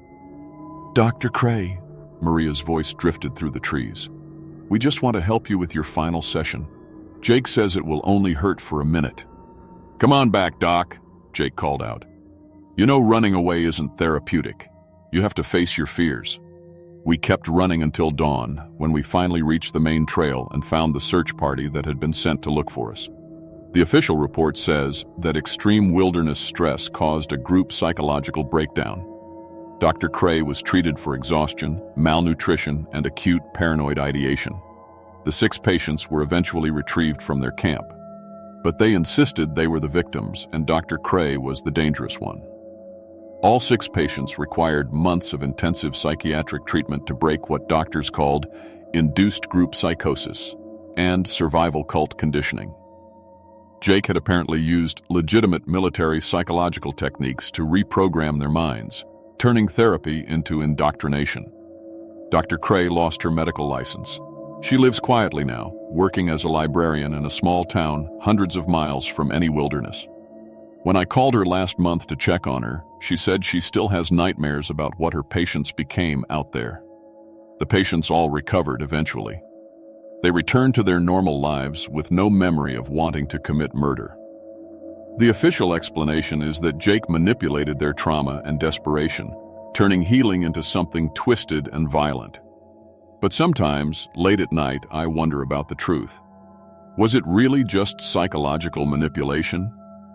"Dr. Cray," Maria's voice drifted through the trees. "We just want to help you with your final session. Jake says it will only hurt for a minute." "Come on back, Doc," Jake called out. "You know running away isn't therapeutic. You have to face your fears." We kept running until dawn, when we finally reached the main trail and found the search party that had been sent to look for us. The official report says that extreme wilderness stress caused a group psychological breakdown. Dr. Cray was treated for exhaustion, malnutrition, and acute paranoid ideation. The 6 patients were eventually retrieved from their camp. But they insisted they were the victims, and Dr. Cray was the dangerous one. All 6 patients required months of intensive psychiatric treatment to break what doctors called induced group psychosis and survival cult conditioning. Jake had apparently used legitimate military psychological techniques to reprogram their minds, turning therapy into indoctrination. Dr. Cray lost her medical license. She lives quietly now, working as a librarian in a small town hundreds of miles from any wilderness. When I called her last month to check on her, she said she still has nightmares about what her patients became out there. The patients all recovered eventually. They returned to their normal lives with no memory of wanting to commit murder. The official explanation is that Jake manipulated their trauma and desperation, turning healing into something twisted and violent. But sometimes, late at night, I wonder about the truth. Was it really just psychological manipulation?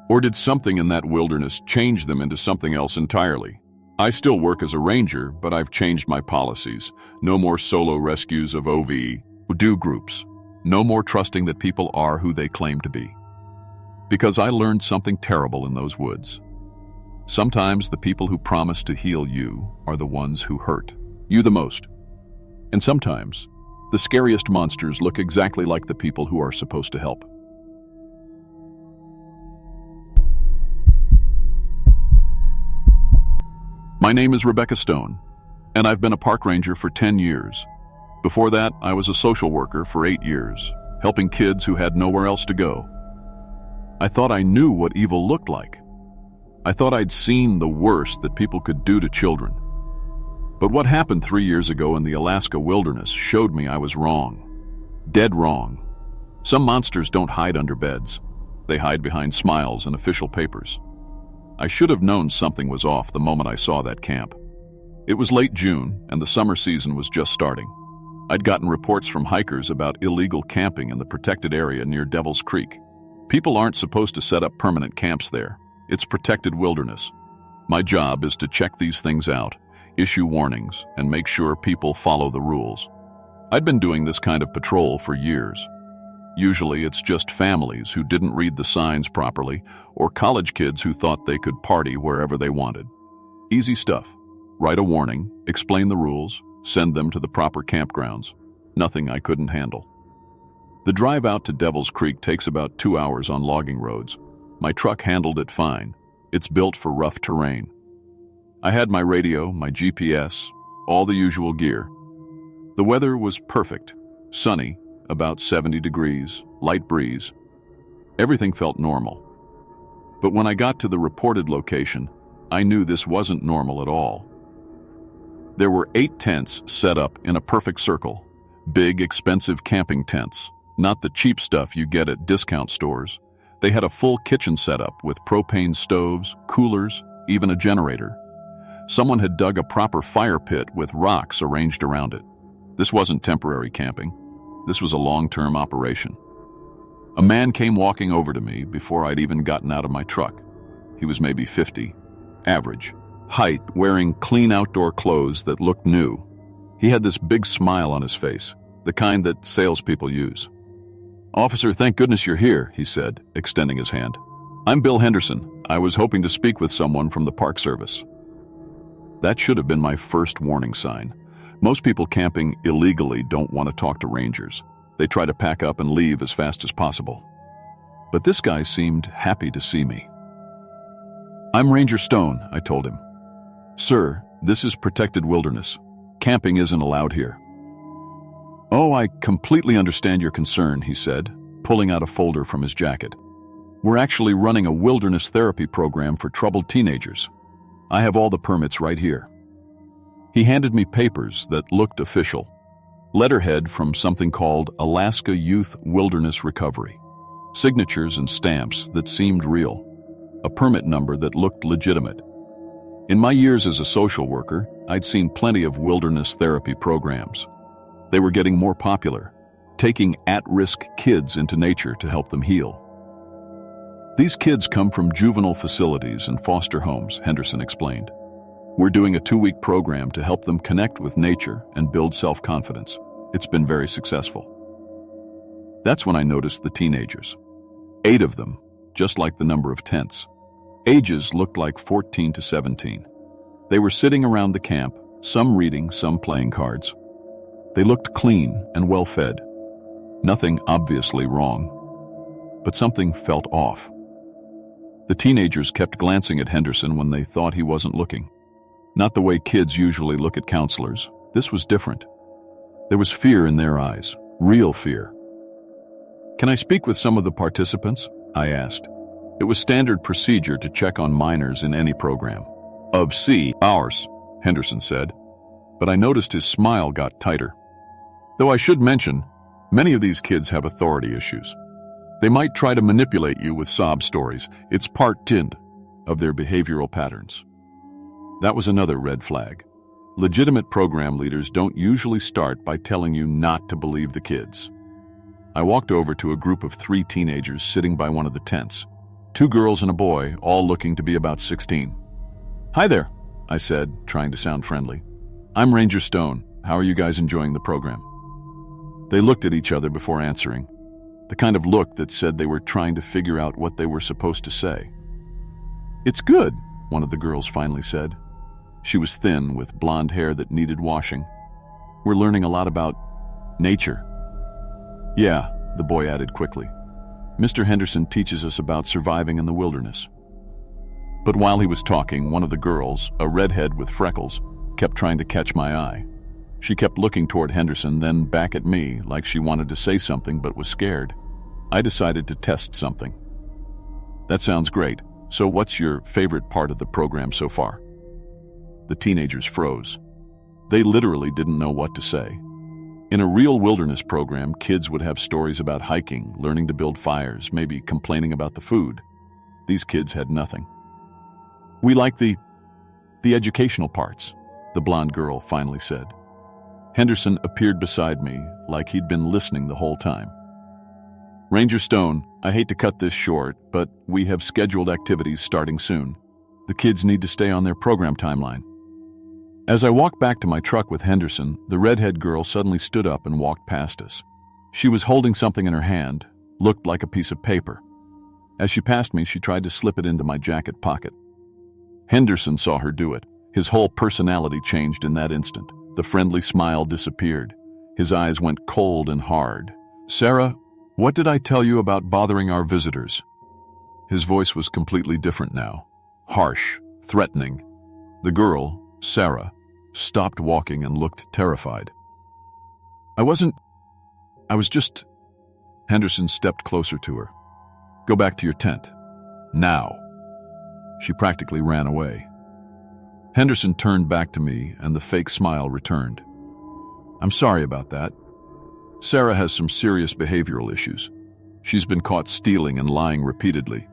Or did something in that wilderness change them into something else entirely? I still work as a ranger, but I've changed my policies. No more solo rescues of OVE, do groups. No more trusting that people are who they claim to be. Because I learned something terrible in those woods. Sometimes the people who promise to heal you are the ones who hurt you the most. And sometimes, the scariest monsters look exactly like the people who are supposed to help. My name is Rebecca Stone, and I've been a park ranger for 10 years. Before that, I was a social worker for 8 years, helping kids who had nowhere else to go. I thought I knew what evil looked like. I thought I'd seen the worst that people could do to children. But what happened 3 years ago in the Alaska wilderness showed me I was wrong. Dead wrong. Some monsters don't hide under beds. They hide behind smiles and official papers. I should have known something was off the moment I saw that camp. It was late June, and the summer season was just starting. I'd gotten reports from hikers about illegal camping in the protected area near Devil's Creek. People aren't supposed to set up permanent camps there. It's protected wilderness. My job is to check these things out, issue warnings, and make sure people follow the rules. I'd been doing this kind of patrol for years. Usually it's just families who didn't read the signs properly or college kids who thought they could party wherever they wanted. Easy stuff. Write a warning, explain the rules, send them to the proper campgrounds. Nothing I couldn't handle. The drive out to Devil's Creek takes about 2 hours on logging roads. My truck handled it fine. It's built for rough terrain. I had my radio, my GPS, all the usual gear. The weather was perfect. Sunny, about 70 degrees, light breeze. Everything felt normal. But when I got to the reported location, I knew this wasn't normal at all. There were 8 tents set up in a perfect circle. Big, expensive camping tents, not the cheap stuff you get at discount stores. They had a full kitchen setup with propane stoves, coolers, even a generator. Someone had dug a proper fire pit with rocks arranged around it. This wasn't temporary camping. This was a long-term operation. A man came walking over to me before I'd even gotten out of my truck. He was maybe 50, average, height, wearing clean outdoor clothes that looked new. He had this big smile on his face, the kind that salespeople use. "Officer, thank goodness you're here," he said, extending his hand. "I'm Bill Henderson. I was hoping to speak with someone from the Park Service." That should have been my first warning sign. Most people camping illegally don't want to talk to rangers. They try to pack up and leave as fast as possible. But this guy seemed happy to see me. "I'm Ranger Stone," I told him. "Sir, this is protected wilderness. Camping isn't allowed here." "Oh, I completely understand your concern," he said, pulling out a folder from his jacket. "We're actually running a wilderness therapy program for troubled teenagers. I have all the permits right here." He handed me papers that looked official. Letterhead from something called Alaska Youth Wilderness Recovery. Signatures and stamps that seemed real. A permit number that looked legitimate. In my years as a social worker, I'd seen plenty of wilderness therapy programs. They were getting more popular, taking at-risk kids into nature to help them heal. "These kids come from juvenile facilities and foster homes," Henderson explained. "We're doing a 2-week program to help them connect with nature and build self-confidence. It's been very successful." That's when I noticed the teenagers. 8 of them, just like the number of tents. Ages looked like 14 to 17. They were sitting around the camp, some reading, some playing cards. They looked clean and well-fed. Nothing obviously wrong. But something felt off. The teenagers kept glancing at Henderson when they thought he wasn't looking. Not the way kids usually look at counselors. This was different. There was fear in their eyes, real fear. "Can I speak with some of the participants?" I asked. It was standard procedure to check on minors in any program. "Of ours," Henderson said, but I noticed his smile got tighter. Though I should mention, many of these kids have authority issues. They might try to manipulate you with sob stories. It's part of their behavioral patterns. That was another red flag. Legitimate program leaders don't usually start by telling you not to believe the kids. I walked over to a group of 3 teenagers sitting by one of the tents. 2 girls and a boy, all looking to be about 16. "Hi there," I said, trying to sound friendly. "I'm Ranger Stone. How are you guys enjoying the program?" They looked at each other before answering. the kind of look that said they were trying to figure out what they were supposed to say. "It's good," one of the girls finally said. She was thin, with blonde hair that needed washing. "We're learning a lot about nature." "Yeah," the boy added quickly. "Mr. Henderson teaches us about surviving in the wilderness." But while he was talking, one of the girls, a redhead with freckles, kept trying to catch my eye. She kept looking toward Henderson, then back at me, like she wanted to say something but was scared. I decided to test something. "That sounds great. So what's your favorite part of the program so far?" The teenagers froze. They literally didn't know what to say. In a real wilderness program, kids would have stories about hiking, learning to build fires, maybe complaining about the food. These kids had nothing. "We like the educational parts," the blonde girl finally said. Henderson appeared beside me, like he'd been listening the whole time. "Ranger Stone, I hate to cut this short, but we have scheduled activities starting soon. The kids need to stay on their program timeline." As I walked back to my truck with Henderson, the redhead girl suddenly stood up and walked past us. She was holding something in her hand, looked like a piece of paper. As she passed me, she tried to slip it into my jacket pocket. Henderson saw her do it. His whole personality changed in that instant. The friendly smile disappeared. His eyes went cold and hard. "Sarah, what did I tell you about bothering our visitors?" His voice was completely different now. Harsh, threatening. The girl, Sarah, stopped walking and looked terrified. I was just... Henderson stepped closer to her. "Go back to your tent. Now." She practically ran away. Henderson turned back to me, and the fake smile returned. "I'm sorry about that. Sarah has some serious behavioral issues. She's been caught stealing and lying repeatedly.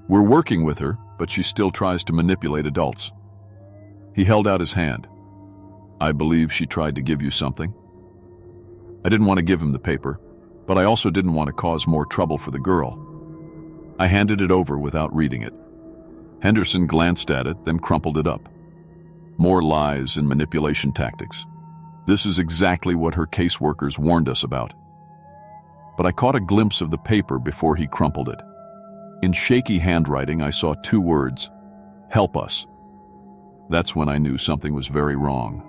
We're working with her, but she still tries to manipulate adults." He held out his hand. "I believe she tried to give you something." I didn't want to give him the paper, but I also didn't want to cause more trouble for the girl. I handed it over without reading it. Henderson glanced at it, then crumpled it up. More lies and manipulation tactics. This is exactly what her caseworkers warned us about. But I caught a glimpse of the paper before he crumpled it. In shaky handwriting, I saw 2 words: "Help us." That's when I knew something was very wrong.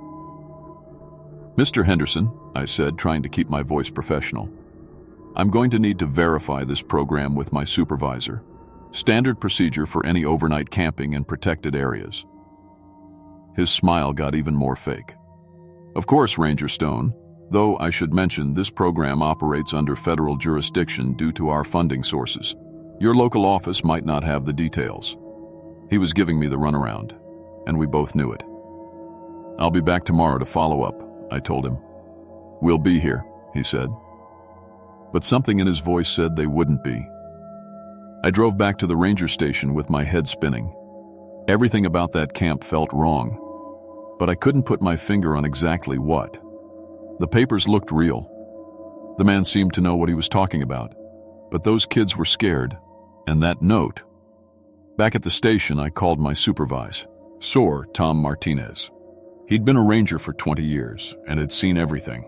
"Mr. Henderson," I said, trying to keep my voice professional, "I'm going to need to verify this program with my supervisor. Standard procedure for any overnight camping in protected areas." His smile got even more fake. "Of course, Ranger Stone, though I should mention this program operates under federal jurisdiction due to our funding sources. Your local office might not have the details." He was giving me the runaround, and we both knew it. "I'll be back tomorrow to follow up," I told him. "We'll be here," he said. But something in his voice said they wouldn't be. I drove back to the ranger station with my head spinning. Everything about that camp felt wrong, but I couldn't put my finger on exactly what. The papers looked real. The man seemed to know what he was talking about, but those kids were scared, and that note. Back at the station, I called my supervisor, Tom Martinez. He'd been a ranger for 20 years and had seen everything.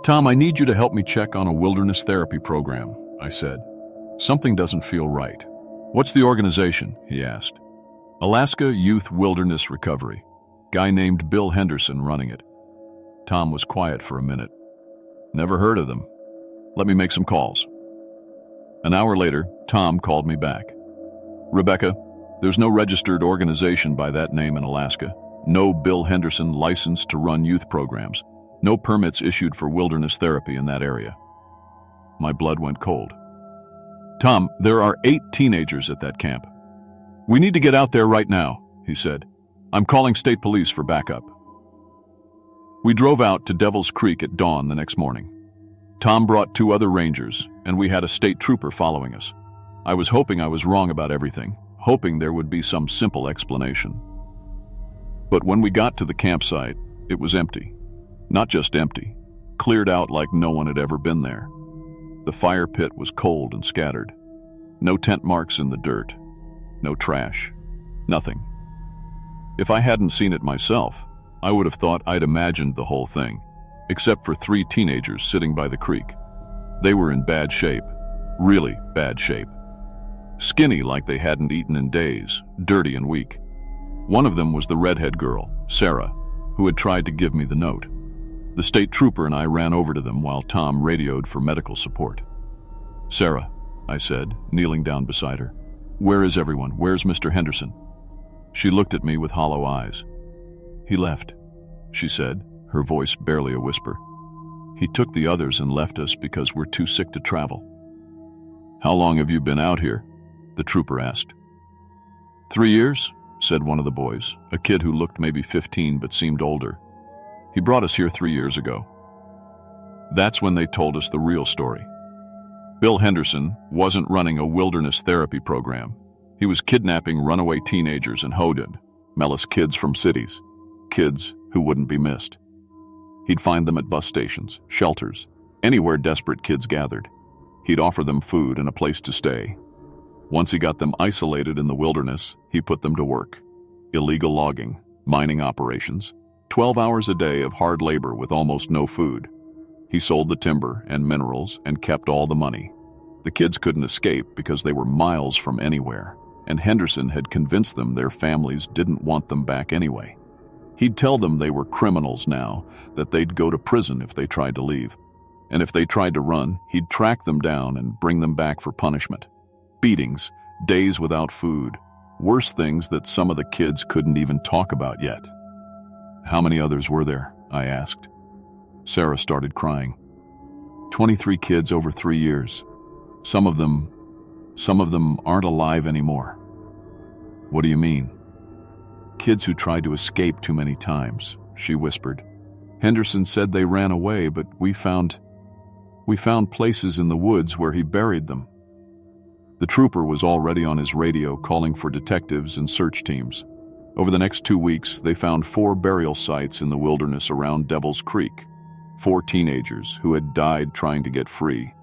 "Tom, I need you to help me check on a wilderness therapy program," I said. "Something doesn't feel right." "What's the organization?" he asked. "Alaska Youth Wilderness Recovery. Guy named Bill Henderson running it." Tom was quiet for a minute. "Never heard of them. Let me make some calls." An hour later, Tom called me back. "Rebecca, there's no registered organization by that name in Alaska. No Bill Henderson licensed to run youth programs. No permits issued for wilderness therapy in that area." My blood went cold. "Tom, there are 8 teenagers at that camp. We need to get out there right now," he said. "I'm calling state police for backup." We drove out to Devil's Creek at dawn the next morning. Tom brought 2 other rangers, and we had a state trooper following us. I was hoping I was wrong about everything, hoping there would be some simple explanation. But when we got to the campsite, it was empty. Not just empty, cleared out like no one had ever been there. The fire pit was cold and scattered. No tent marks in the dirt. No trash. Nothing. If I hadn't seen it myself, I would have thought I'd imagined the whole thing, except for 3 teenagers sitting by the creek. They were in bad shape, really bad shape. Skinny like they hadn't eaten in days, dirty and weak. One of them was the redhead girl, Sarah, who had tried to give me the note. The state trooper and I ran over to them while Tom radioed for medical support. "Sarah," I said, kneeling down beside her. "Where is everyone? Where's Mr. Henderson?" She looked at me with hollow eyes. "He left," she said, her voice barely a whisper. "He took the others and left us because we're too sick to travel." "How long have you been out here?" the trooper asked. 3 years, said one of the boys, a kid who looked maybe 15 but seemed older. "He brought us here 3 years ago." That's when they told us the real story. Bill Henderson wasn't running a wilderness therapy program. He was kidnapping runaway teenagers and hooded, Mellis kids from cities, kids who wouldn't be missed. He'd find them at bus stations, shelters, anywhere desperate kids gathered. He'd offer them food and a place to stay. Once he got them isolated in the wilderness, he put them to work. Illegal logging, mining operations, 12 hours a day of hard labor with almost no food. He sold the timber and minerals and kept all the money. The kids couldn't escape because they were miles from anywhere, and Henderson had convinced them their families didn't want them back anyway. He'd tell them they were criminals now, that they'd go to prison if they tried to leave. And if they tried to run, he'd track them down and bring them back for punishment. Beatings, days without food, worse things that some of the kids couldn't even talk about yet. "How many others were there?" I asked. Sarah started crying. 23 kids over 3 years. Some of them aren't alive anymore." "What do you mean?" "Kids who tried to escape too many times," she whispered. "Henderson said they ran away, but we found places in the woods where he buried them." The trooper was already on his radio calling for detectives and search teams. Over the next 2 weeks, they found 4 burial sites in the wilderness around Devil's Creek, 4 teenagers who had died trying to get free.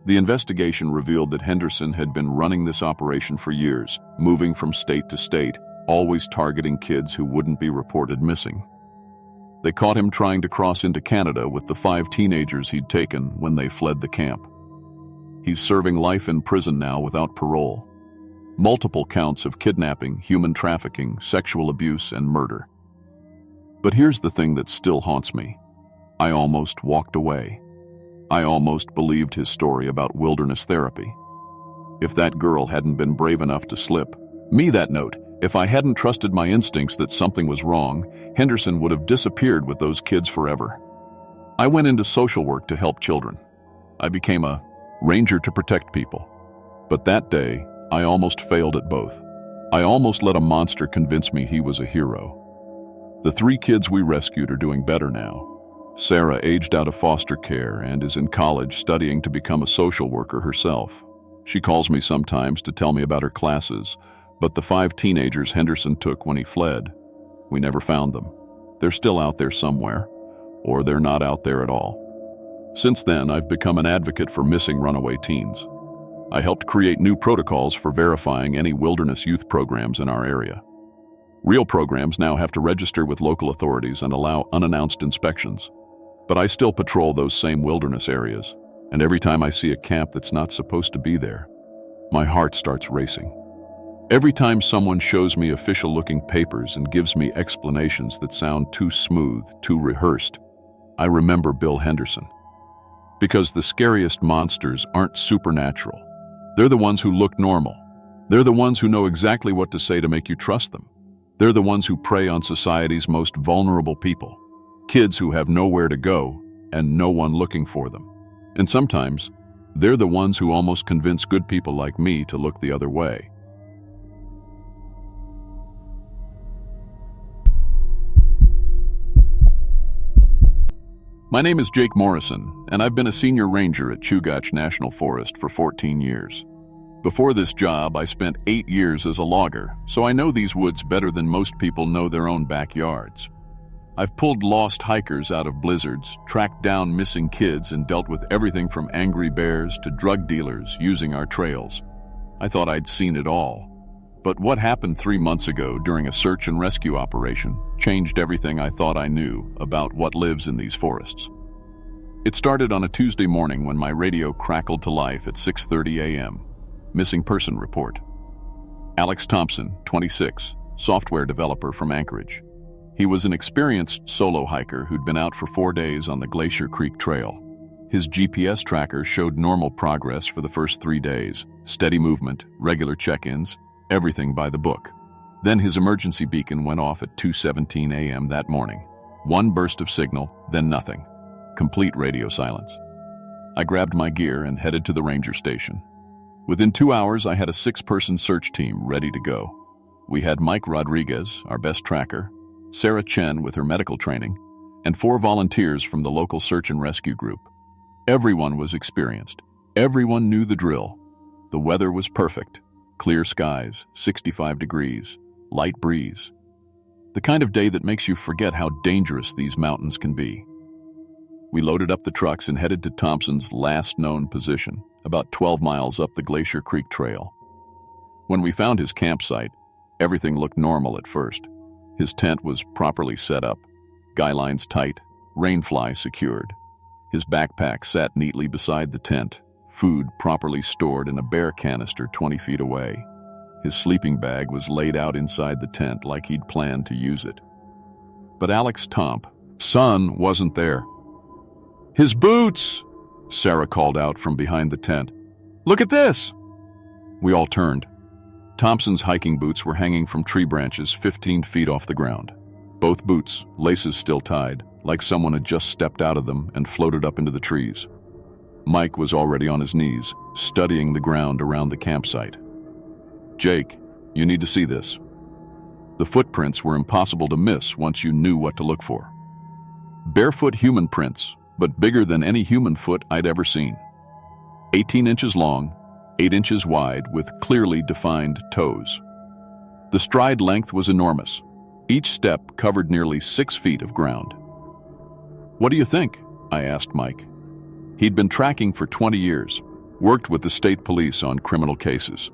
The investigation revealed that Henderson had been running this operation for years, moving from state to state, always targeting kids who wouldn't be reported missing. They caught him trying to cross into Canada with the 5 teenagers he'd taken when they fled the camp. He's serving life in prison now without parole. Multiple counts of kidnapping, human trafficking, sexual abuse, and murder. But here's the thing that still haunts me. I almost walked away. I almost believed his story about wilderness therapy. If that girl hadn't been brave enough to slip me that note, if I hadn't trusted my instincts that something was wrong, Henderson would have disappeared with those kids forever. I went into social work to help children. I became a ranger to protect people. But that day, I almost failed at both. I almost let a monster convince me he was a hero. The 3 kids we rescued are doing better now. Sarah aged out of foster care and is in college studying to become a social worker herself. She calls me sometimes to tell me about her classes, but the 5 teenagers Henderson took when he fled, we never found them. They're still out there somewhere, or they're not out there at all. Since then, I've become an advocate for missing runaway teens. I helped create new protocols for verifying any wilderness youth programs in our area. Real programs now have to register with local authorities and allow unannounced inspections. But I still patrol those same wilderness areas, and every time I see a camp that's not supposed to be there, my heart starts racing. Every time someone shows me official-looking papers and gives me explanations that sound too smooth, too rehearsed, I remember Bill Henderson. Because the scariest monsters aren't supernatural. They're the ones who look normal. They're the ones who know exactly what to say to make you trust them. They're the ones who prey on society's most vulnerable people. Kids who have nowhere to go and no one looking for them. And sometimes, they're the ones who almost convince good people like me to look the other way. My name is Jake Morrison, and I've been a senior ranger at Chugach National Forest for 14 years. Before this job, I spent 8 years as a logger, so I know these woods better than most people know their own backyards. I've pulled lost hikers out of blizzards, tracked down missing kids, and dealt with everything from angry bears to drug dealers using our trails. I thought I'd seen it all. But what happened 3 months ago during a search and rescue operation changed everything I thought I knew about what lives in these forests. It started on a Tuesday morning when my radio crackled to life at 6:30 a.m. Missing person report. Alex Thompson, 26, software developer from Anchorage. He was an experienced solo hiker who'd been out for 4 days on the Glacier Creek Trail. His GPS tracker showed normal progress for the first 3 days, steady movement, regular check-ins, everything by the book. Then his emergency beacon went off at 2:17 a.m. that morning. One burst of signal, then nothing. Complete radio silence. I grabbed my gear and headed to the ranger station. Within 2 hours, I had a 6-person search team ready to go. We had Mike Rodriguez, our best tracker, Sarah Chen with her medical training, and 4 volunteers from the local search and rescue group. Everyone was experienced. Everyone knew the drill. The weather was perfect. Clear skies, 65 degrees, light breeze. The kind of day that makes you forget how dangerous these mountains can be. We loaded up the trucks and headed to Thompson's last known position, about 12 miles up the Glacier Creek Trail. When we found his campsite, everything looked normal at first. His tent was properly set up, guy lines tight, rainfly secured. His backpack sat neatly beside the tent, food properly stored in a bear canister 20 feet away. His sleeping bag was laid out inside the tent like he'd planned to use it. But Alex son wasn't there. "His boots!" Sarah called out from behind the tent. "Look at this!" We all turned. Thompson's hiking boots were hanging from tree branches 15 feet off the ground. Both boots, laces still tied, like someone had just stepped out of them and floated up into the trees. Mike was already on his knees, studying the ground around the campsite. "Jake, you need to see this." The footprints were impossible to miss once you knew what to look for. Barefoot human prints, but bigger than any human foot I'd ever seen. 18 inches long, 8 inches wide, with clearly defined toes. The stride length was enormous. Each step covered nearly 6 feet of ground. "What do you think?" I asked Mike. He'd been tracking for 20 years, worked with the state police on criminal cases.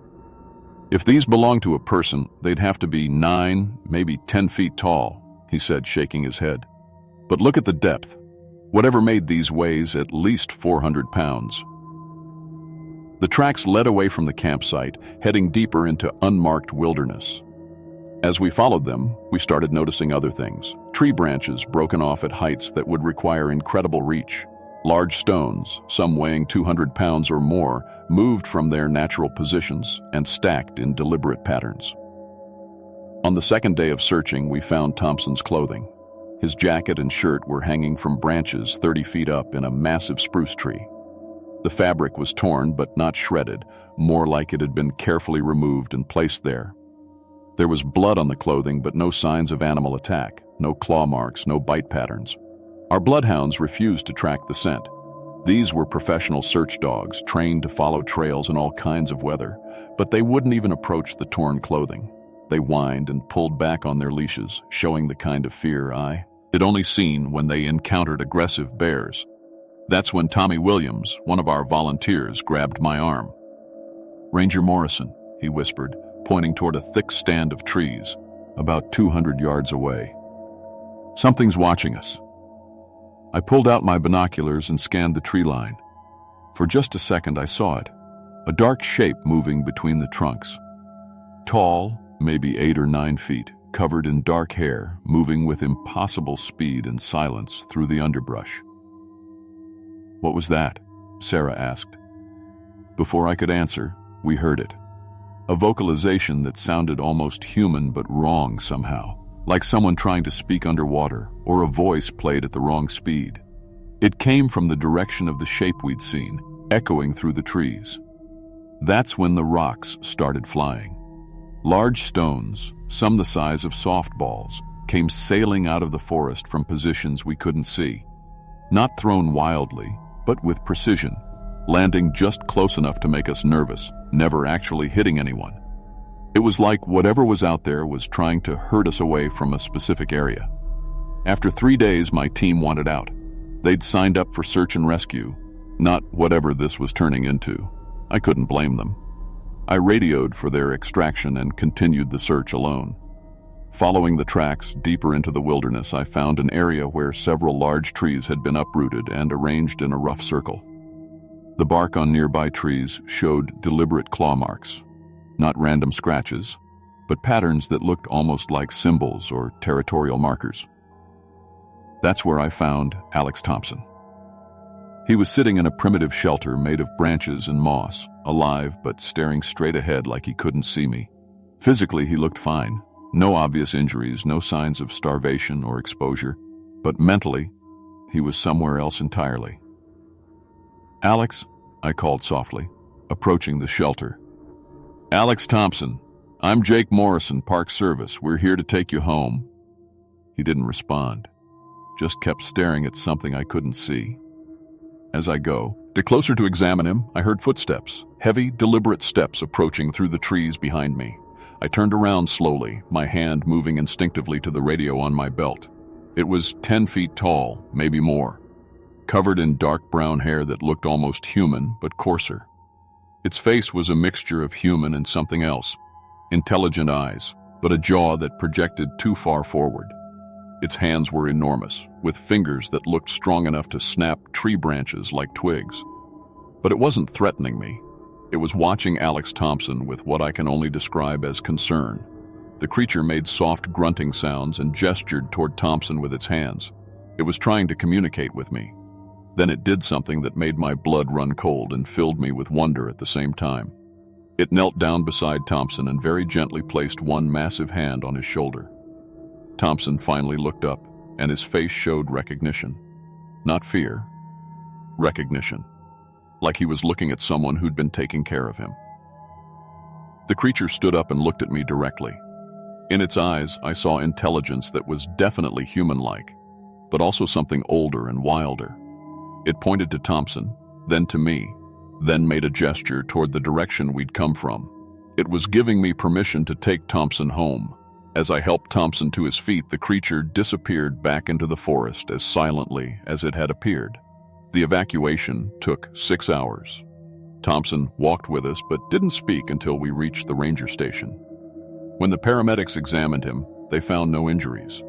"If these belong to a person, they'd have to be 9, maybe 10 feet tall," he said, shaking his head. "But look at the depth. Whatever made these weighs at least 400 pounds. The tracks led away from the campsite, heading deeper into unmarked wilderness. As we followed them, we started noticing other things. Tree branches broken off at heights that would require incredible reach. Large stones, some weighing 200 pounds or more, moved from their natural positions and stacked in deliberate patterns. On the second day of searching, we found Thompson's clothing. His jacket and shirt were hanging from branches 30 feet up in a massive spruce tree. The fabric was torn but not shredded, more like it had been carefully removed and placed there. There was blood on the clothing but no signs of animal attack, no claw marks, no bite patterns. Our bloodhounds refused to track the scent. These were professional search dogs, trained to follow trails in all kinds of weather, but they wouldn't even approach the torn clothing. They whined and pulled back on their leashes, showing the kind of fear I had only seen when they encountered aggressive bears. That's when Tommy Williams, one of our volunteers, grabbed my arm. "Ranger Morrison," he whispered, pointing toward a thick stand of trees, about 200 yards away. "Something's watching us." I pulled out my binoculars and scanned the tree line. For just a second I saw it, a dark shape moving between the trunks. Tall, maybe 8 or 9 feet, covered in dark hair, moving with impossible speed and silence through the underbrush. "What was that?" Sarah asked. Before I could answer, we heard it. A vocalization that sounded almost human but wrong somehow, like someone trying to speak underwater, or a voice played at the wrong speed. It came from the direction of the shape we'd seen, echoing through the trees. That's when the rocks started flying. Large stones, some the size of softballs, came sailing out of the forest from positions we couldn't see. Not thrown wildly, but with precision, landing just close enough to make us nervous, never actually hitting anyone. It was like whatever was out there was trying to herd us away from a specific area. After 3 days, my team wanted out. They'd signed up for search and rescue, not whatever this was turning into. I couldn't blame them. I radioed for their extraction and continued the search alone. Following the tracks deeper into the wilderness, I found an area where several large trees had been uprooted and arranged in a rough circle. The bark on nearby trees showed deliberate claw marks, not random scratches, but patterns that looked almost like symbols or territorial markers. That's where I found Alex Thompson. He was sitting in a primitive shelter made of branches and moss, alive but staring straight ahead like he couldn't see me. Physically, he looked fine. No obvious injuries, no signs of starvation or exposure. But mentally, he was somewhere else entirely. "Alex," I called softly, approaching the shelter. "Alex Thompson, I'm Jake Morrison, Park Service. We're here to take you home." He didn't respond, just kept staring at something I couldn't see. As I got closer to examine him, I heard footsteps, heavy, deliberate steps approaching through the trees behind me. I turned around slowly, my hand moving instinctively to the radio on my belt. It was 10 feet tall, maybe more, covered in dark brown hair that looked almost human but coarser. Its face was a mixture of human and something else. Intelligent eyes, but a jaw that projected too far forward. Its hands were enormous, with fingers that looked strong enough to snap tree branches like twigs. But it wasn't threatening me. It was watching Alex Thompson with what I can only describe as concern. The creature made soft grunting sounds and gestured toward Thompson with its hands. It was trying to communicate with me. Then it did something that made my blood run cold and filled me with wonder at the same time. It knelt down beside Thompson and very gently placed one massive hand on his shoulder. Thompson finally looked up, and his face showed recognition. Not fear, recognition. Like he was looking at someone who'd been taking care of him. The creature stood up and looked at me directly. In its eyes, I saw intelligence that was definitely human-like, but also something older and wilder. It pointed to Thompson, then to me, then made a gesture toward the direction we'd come from. It was giving me permission to take Thompson home. As I helped Thompson to his feet, the creature disappeared back into the forest as silently as it had appeared. The evacuation took 6 hours. Thompson walked with us but didn't speak until we reached the ranger station. When the paramedics examined him, they found no injuries.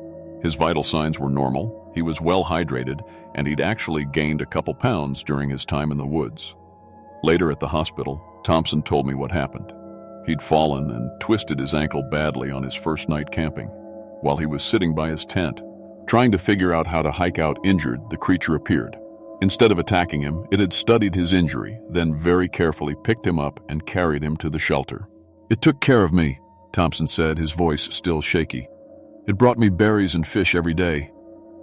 His vital signs were normal, he was well hydrated, and he'd actually gained a couple pounds during his time in the woods. Later at the hospital, Thompson told me what happened. He'd fallen and twisted his ankle badly on his first night camping. While he was sitting by his tent, trying to figure out how to hike out injured, the creature appeared. Instead of attacking him, it had studied his injury, then very carefully picked him up and carried him to the shelter. "It took care of me," Thompson said, his voice still shaky. "It brought me berries and fish every day.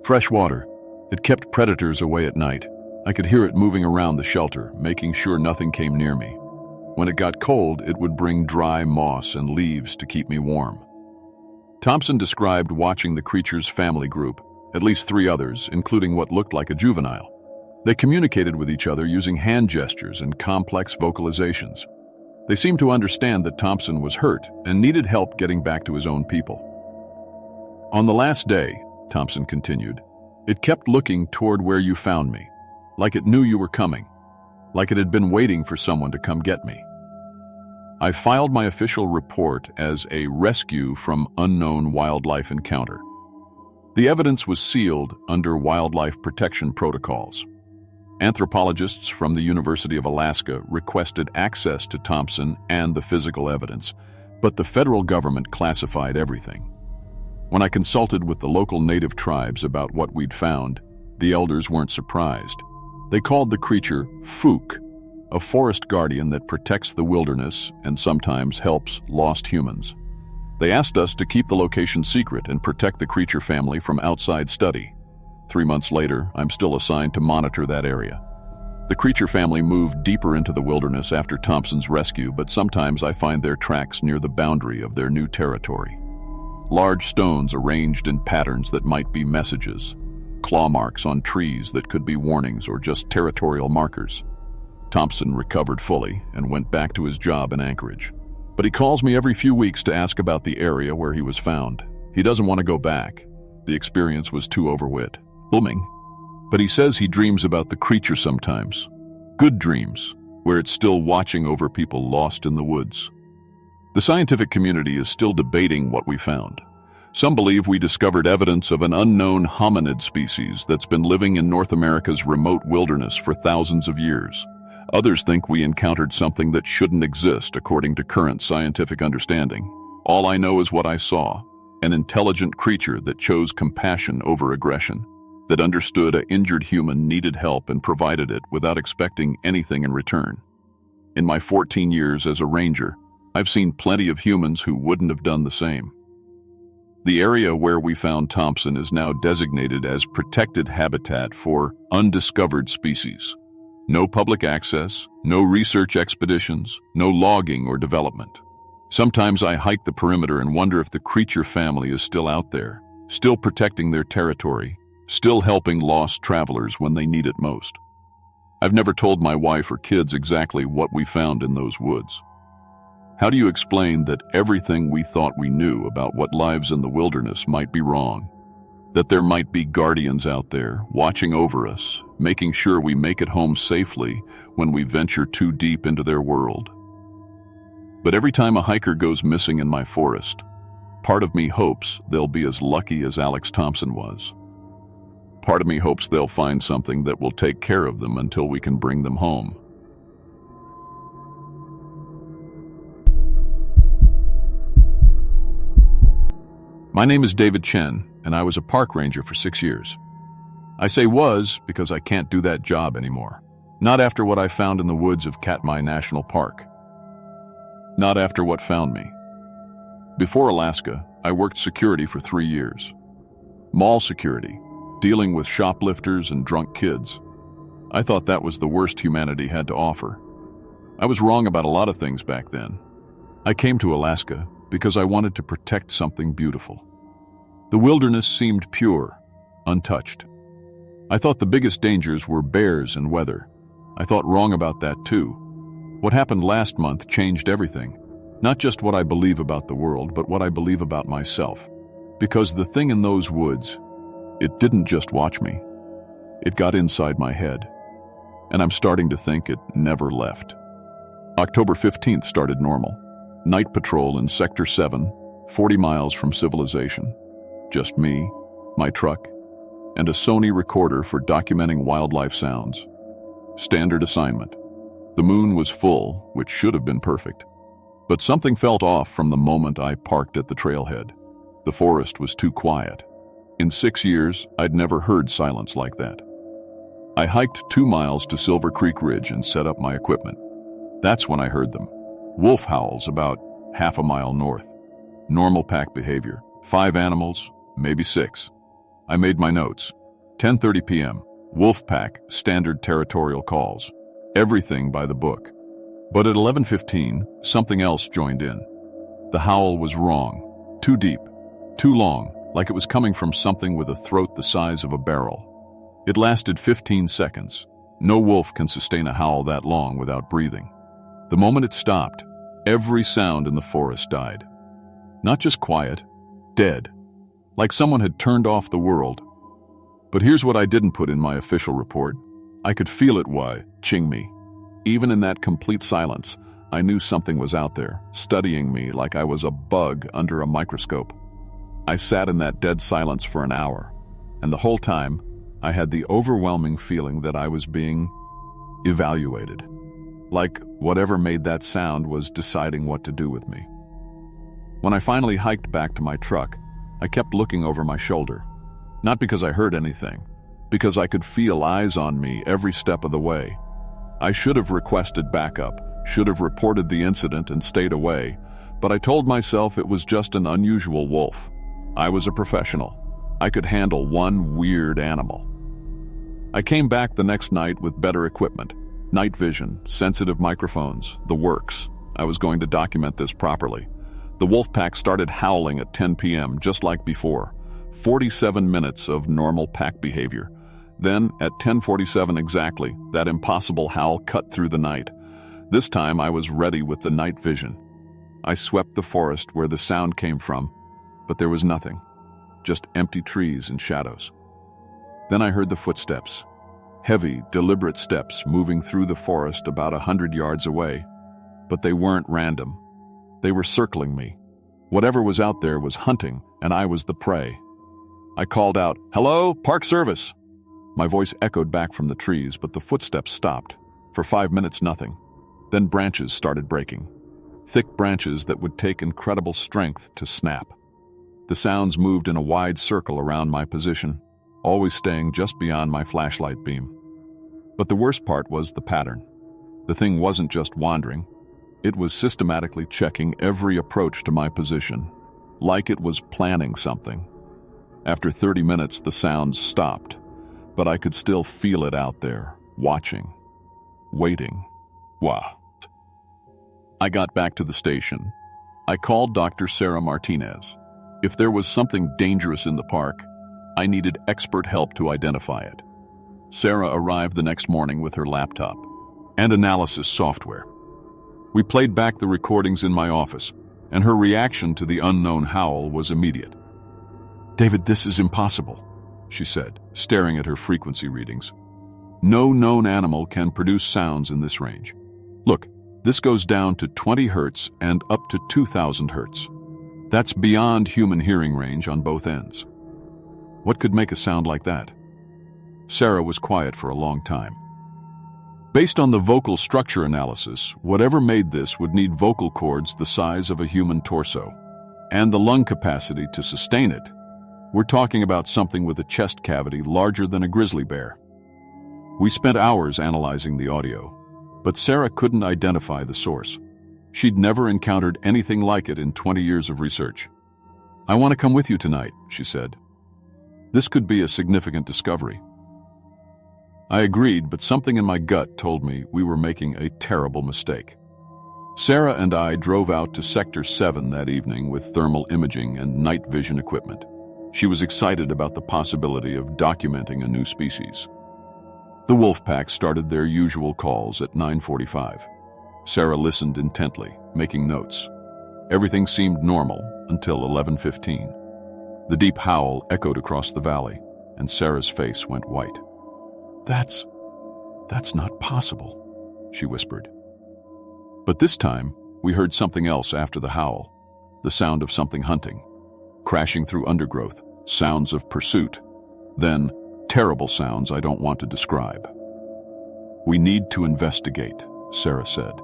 Fresh water. It kept predators away at night. I could hear it moving around the shelter, making sure nothing came near me. When it got cold, it would bring dry moss and leaves to keep me warm." Thompson described watching the creature's family group, at least 3 others, including what looked like a juvenile. They communicated with each other using hand gestures and complex vocalizations. They seemed to understand that Thompson was hurt and needed help getting back to his own people. "On the last day," Thompson continued, "it kept looking toward where you found me, like it knew you were coming, like it had been waiting for someone to come get me. I filed my official report as a rescue from unknown wildlife encounter. The evidence was sealed under wildlife protection protocols. Anthropologists from the University of Alaska requested access to Thompson and the physical evidence, but the federal government classified everything. When I consulted with the local native tribes about what we'd found, the elders weren't surprised. They called the creature Fook, a forest guardian that protects the wilderness and sometimes helps lost humans. They asked us to keep the location secret and protect the creature family from outside study. 3 months later, I'm still assigned to monitor that area. The creature family moved deeper into the wilderness after Thompson's rescue, but sometimes I find their tracks near the boundary of their new territory. Large stones arranged in patterns that might be messages. Claw marks on trees that could be warnings or just territorial markers. Thompson recovered fully and went back to his job in Anchorage. But he calls me every few weeks to ask about the area where he was found. He doesn't want to go back. The experience was too overwhelming. But he says he dreams about the creature sometimes. Good dreams, where it's still watching over people lost in the woods. The scientific community is still debating what we found. Some believe we discovered evidence of an unknown hominid species that's been living in North America's remote wilderness for thousands of years. Others think we encountered something that shouldn't exist according to current scientific understanding. All I know is what I saw, an intelligent creature that chose compassion over aggression, that understood an injured human needed help and provided it without expecting anything in return. In my 14 years as a ranger, I've seen plenty of humans who wouldn't have done the same. The area where we found Thompson is now designated as protected habitat for undiscovered species. No public access, no research expeditions, no logging or development. Sometimes I hike the perimeter and wonder if the creature family is still out there, still protecting their territory, still helping lost travelers when they need it most. I've never told my wife or kids exactly what we found in those woods. How do you explain that everything we thought we knew about what lives in the wilderness might be wrong? That there might be guardians out there watching over us, making sure we make it home safely when we venture too deep into their world. But every time a hiker goes missing in my forest, part of me hopes they'll be as lucky as Alex Thompson was. Part of me hopes they'll find something that will take care of them until we can bring them home. My name is David Chen, and I was a park ranger for 6 years. I say was because I can't do that job anymore. Not after what I found in the woods of Katmai National Park. Not after what found me. Before Alaska, I worked security for 3 years. Mall security, dealing with shoplifters and drunk kids. I thought that was the worst humanity had to offer. I was wrong about a lot of things back then. I came to Alaska because I wanted to protect something beautiful. The wilderness seemed pure, untouched. I thought the biggest dangers were bears and weather. I thought wrong about that too. What happened last month changed everything. Not just what I believe about the world, but what I believe about myself. Because the thing in those woods, it didn't just watch me. It got inside my head. And I'm starting to think it never left. October 15th started normal. Night patrol in Sector 7, 40 miles from civilization. Just me, my truck, and a Sony recorder for documenting wildlife sounds. Standard assignment. The moon was full, which should have been perfect. But something felt off from the moment I parked at the trailhead. The forest was too quiet. In 6 years, I'd never heard silence like that. I hiked 2 miles to Silver Creek Ridge and set up my equipment. That's when I heard them. Wolf howls about half a mile north. Normal pack behavior. 5 animals, maybe 6. I made my notes. 10:30 p.m. Wolf pack, standard territorial calls. Everything by the book. But at 11:15, something else joined in. The howl was wrong. Too deep. Too long, like it was coming from something with a throat the size of a barrel. It lasted 15 seconds. No wolf can sustain a howl that long without breathing. The moment it stopped, every sound in the forest died. Not just quiet, dead. Like someone had turned off the world. But here's what I didn't put in my official report. I could feel it watching me. Even in that complete silence, I knew something was out there, studying me like I was a bug under a microscope. I sat in that dead silence for an hour, and the whole time, I had the overwhelming feeling that I was being evaluated. Like whatever made that sound was deciding what to do with me. When I finally hiked back to my truck, I kept looking over my shoulder. Not because I heard anything, because I could feel eyes on me every step of the way. I should have requested backup, should have reported the incident and stayed away, but I told myself it was just an unusual wolf. I was a professional. I could handle one weird animal. I came back the next night with better equipment. Night vision, sensitive microphones, the works. I was going to document this properly. The wolf pack started howling at 10 p.m., just like before. 47 minutes of normal pack behavior. Then, at 10:47 exactly, that impossible howl cut through the night. This time I was ready with the night vision. I swept the forest where the sound came from, but there was nothing. Just empty trees and shadows. Then I heard the footsteps. Heavy, deliberate steps moving through the forest about 100 yards away. But they weren't random. They were circling me. Whatever was out there was hunting, and I was the prey. I called out, "Hello, Park Service!" My voice echoed back from the trees, but the footsteps stopped. For 5 minutes, nothing. Then branches started breaking. Thick branches that would take incredible strength to snap. The sounds moved in a wide circle around my position, always staying just beyond my flashlight beam. But the worst part was the pattern. The thing wasn't just wandering. It was systematically checking every approach to my position, like it was planning something. After 30 minutes, the sounds stopped, but I could still feel it out there, watching, waiting. Wow. I got back to the station. I called Dr. Sarah Martinez. If there was something dangerous in the park, I needed expert help to identify it. Sarah arrived the next morning with her laptop and analysis software. We played back the recordings in my office, and her reaction to the unknown howl was immediate. "David, this is impossible," she said, staring at her frequency readings. "No known animal can produce sounds in this range. Look, this goes down to 20 hertz and up to 2000 hertz. That's beyond human hearing range on both ends. What could make a sound like that?" Sarah was quiet for a long time. "Based on the vocal structure analysis, whatever made this would need vocal cords the size of a human torso, and the lung capacity to sustain it. We're talking about something with a chest cavity larger than a grizzly bear." We spent hours analyzing the audio, but Sarah couldn't identify the source. She'd never encountered anything like it in 20 years of research. "I want to come with you tonight," she said. "This could be a significant discovery." I agreed, but something in my gut told me we were making a terrible mistake. Sarah and I drove out to Sector 7 that evening with thermal imaging and night vision equipment. She was excited about the possibility of documenting a new species. The wolf pack started their usual calls at 9:45. Sarah listened intently, making notes. Everything seemed normal until 11:15. The deep howl echoed across the valley, and Sarah's face went white. That's not possible," she whispered. But this time, we heard something else after the howl, the sound of something hunting, crashing through undergrowth, sounds of pursuit, then terrible sounds I don't want to describe. "We need to investigate," Sarah said.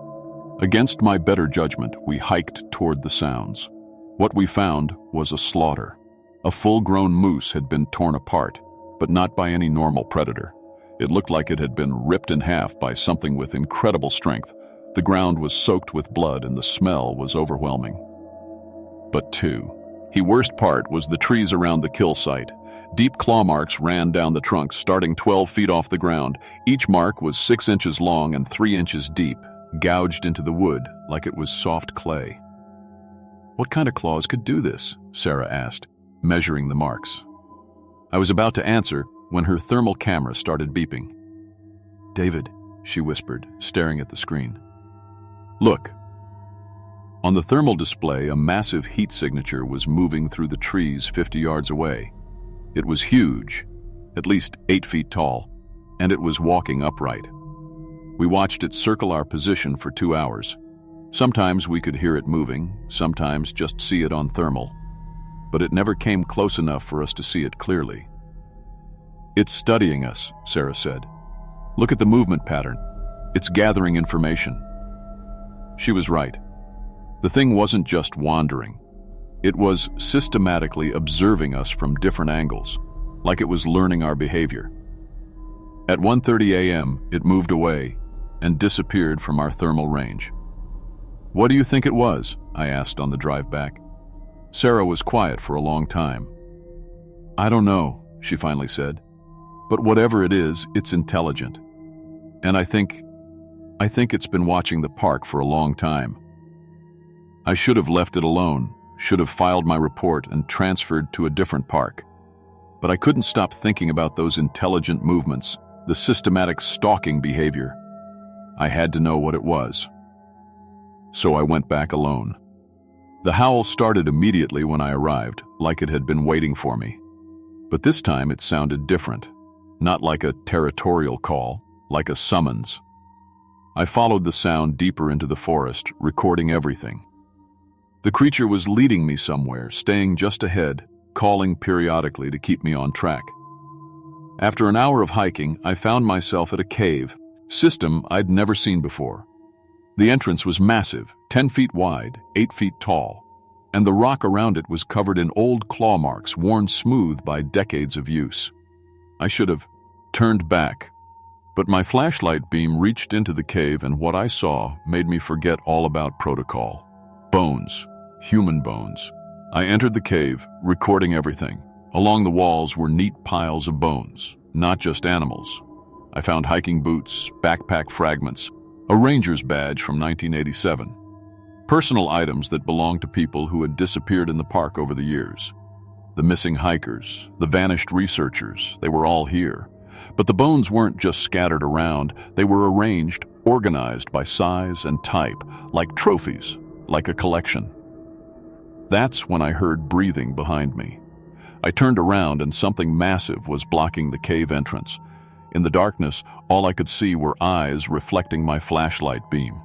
Against my better judgment, we hiked toward the sounds. What we found was a slaughter. A full-grown moose had been torn apart, but not by any normal predator. It looked like it had been ripped in half by something with incredible strength. The ground was soaked with blood and the smell was overwhelming. But the worst part was the trees around the kill site. Deep claw marks ran down the trunks, starting 12 feet off the ground. Each mark was 6 inches long and 3 inches deep, gouged into the wood like it was soft clay. "What kind of claws could do this?" Sarah asked, measuring the marks. I was about to answer when her thermal camera started beeping. "David," she whispered, staring at the screen. "Look." On the thermal display, a massive heat signature was moving through the trees 50 yards away. It was huge, at least 8 feet tall, and it was walking upright. We watched it circle our position for 2 hours. Sometimes we could hear it moving, sometimes just see it on thermal, but it never came close enough for us to see it clearly. "It's studying us," Sarah said. "Look at the movement pattern. It's gathering information." She was right. The thing wasn't just wandering. It was systematically observing us from different angles, like it was learning our behavior. At 1:30 a.m., it moved away and disappeared from our thermal range. "What do you think it was?" I asked on the drive back. Sarah was quiet for a long time. "I don't know," she finally said. "But whatever it is, it's intelligent. And I think it's been watching the park for a long time. I should have left it alone, should have filed my report and transferred to a different park. But I couldn't stop thinking about those intelligent movements, the systematic stalking behavior. I had to know what it was. So I went back alone. The howl started immediately when I arrived, like it had been waiting for me. But this time it sounded different. Not like a territorial call, like a summons. I followed the sound deeper into the forest, recording everything. The creature was leading me somewhere, staying just ahead, calling periodically to keep me on track. After an hour of hiking, I found myself at a cave system I'd never seen before. The entrance was massive, 10 feet wide, 8 feet tall, and the rock around it was covered in old claw marks worn smooth by decades of use. I should have turned back, but my flashlight beam reached into the cave, and what I saw made me forget all about protocol. Bones. Human bones. I entered the cave, recording everything. Along the walls were neat piles of bones, not just animals. I found hiking boots, backpack fragments, a ranger's badge from 1987. Personal items that belonged to people who had disappeared in the park over the years. The missing hikers, the vanished researchers, they were all here. But the bones weren't just scattered around, they were arranged, organized by size and type, like trophies, like a collection. That's when I heard breathing behind me. I turned around and something massive was blocking the cave entrance. In the darkness, all I could see were eyes reflecting my flashlight beam.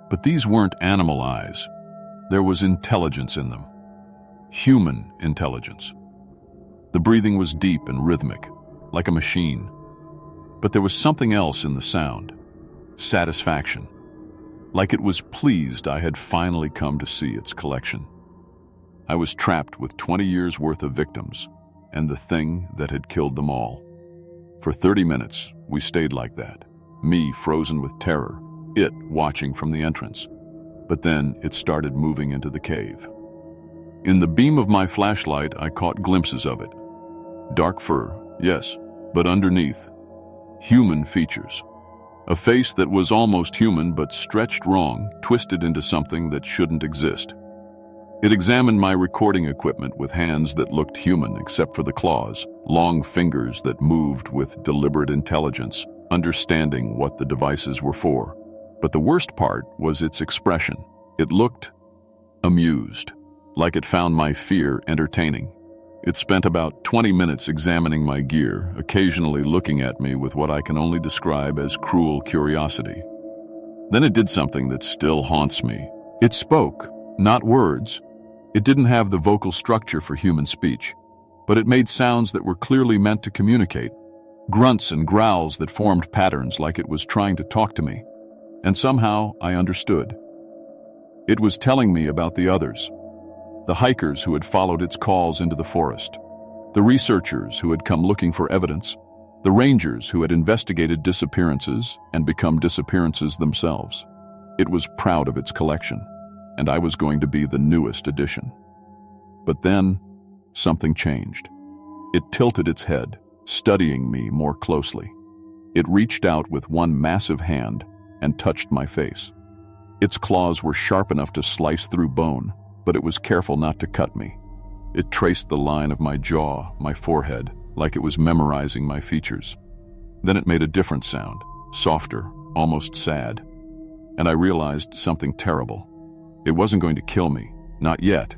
But these weren't animal eyes. There was intelligence in them. Human intelligence. The breathing was deep and rhythmic, like a machine. But there was something else in the sound. Satisfaction. Like it was pleased I had finally come to see its collection. I was trapped with 20 years' worth of victims, and the thing that had killed them all. For 30 minutes, we stayed like that, me frozen with terror, it watching from the entrance. But then it started moving into the cave. In the beam of my flashlight, I caught glimpses of it. Dark fur, yes, but underneath, human features. A face that was almost human but stretched wrong, twisted into something that shouldn't exist. It examined my recording equipment with hands that looked human except for the claws, long fingers that moved with deliberate intelligence, understanding what the devices were for. But the worst part was its expression. It looked amused, like it found my fear entertaining. It spent about 20 minutes examining my gear, occasionally looking at me with what I can only describe as cruel curiosity. Then it did something that still haunts me. It spoke, not words. It didn't have the vocal structure for human speech, but it made sounds that were clearly meant to communicate, grunts and growls that formed patterns like it was trying to talk to me. And somehow I understood. It was telling me about the others, the hikers who had followed its calls into the forest, the researchers who had come looking for evidence, the rangers who had investigated disappearances and become disappearances themselves. It was proud of its collection, and I was going to be the newest addition. But then, something changed. It tilted its head, studying me more closely. It reached out with one massive hand and touched my face. Its claws were sharp enough to slice through bone, but it was careful not to cut me. It traced the line of my jaw, my forehead, like it was memorizing my features. Then it made a different sound, softer, almost sad. And I realized something terrible. It wasn't going to kill me, not yet.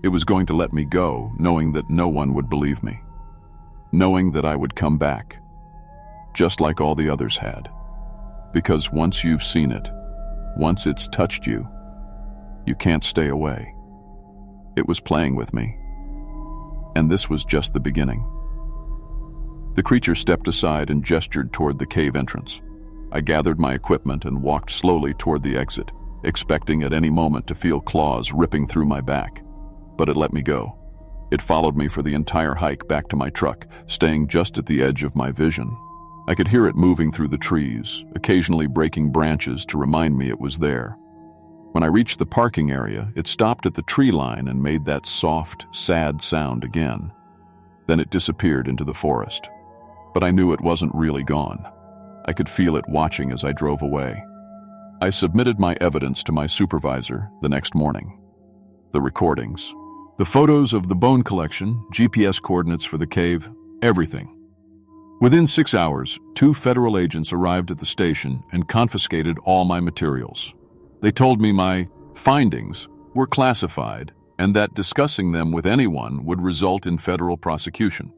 It was going to let me go, knowing that no one would believe me. Knowing that I would come back, just like all the others had. Because once you've seen it, once it's touched you, you can't stay away. It was playing with me. And this was just the beginning. The creature stepped aside and gestured toward the cave entrance. I gathered my equipment and walked slowly toward the exit, expecting at any moment to feel claws ripping through my back. But it let me go. It followed me for the entire hike back to my truck, staying just at the edge of my vision. I could hear it moving through the trees, occasionally breaking branches to remind me it was there. When I reached the parking area, it stopped at the tree line and made that soft, sad sound again. Then it disappeared into the forest. But I knew it wasn't really gone. I could feel it watching as I drove away. I submitted my evidence to my supervisor the next morning. The recordings, the photos of the bone collection, GPS coordinates for the cave, everything. Within 6 hours, 2 federal agents arrived at the station and confiscated all my materials. They told me my findings were classified and that discussing them with anyone would result in federal prosecution.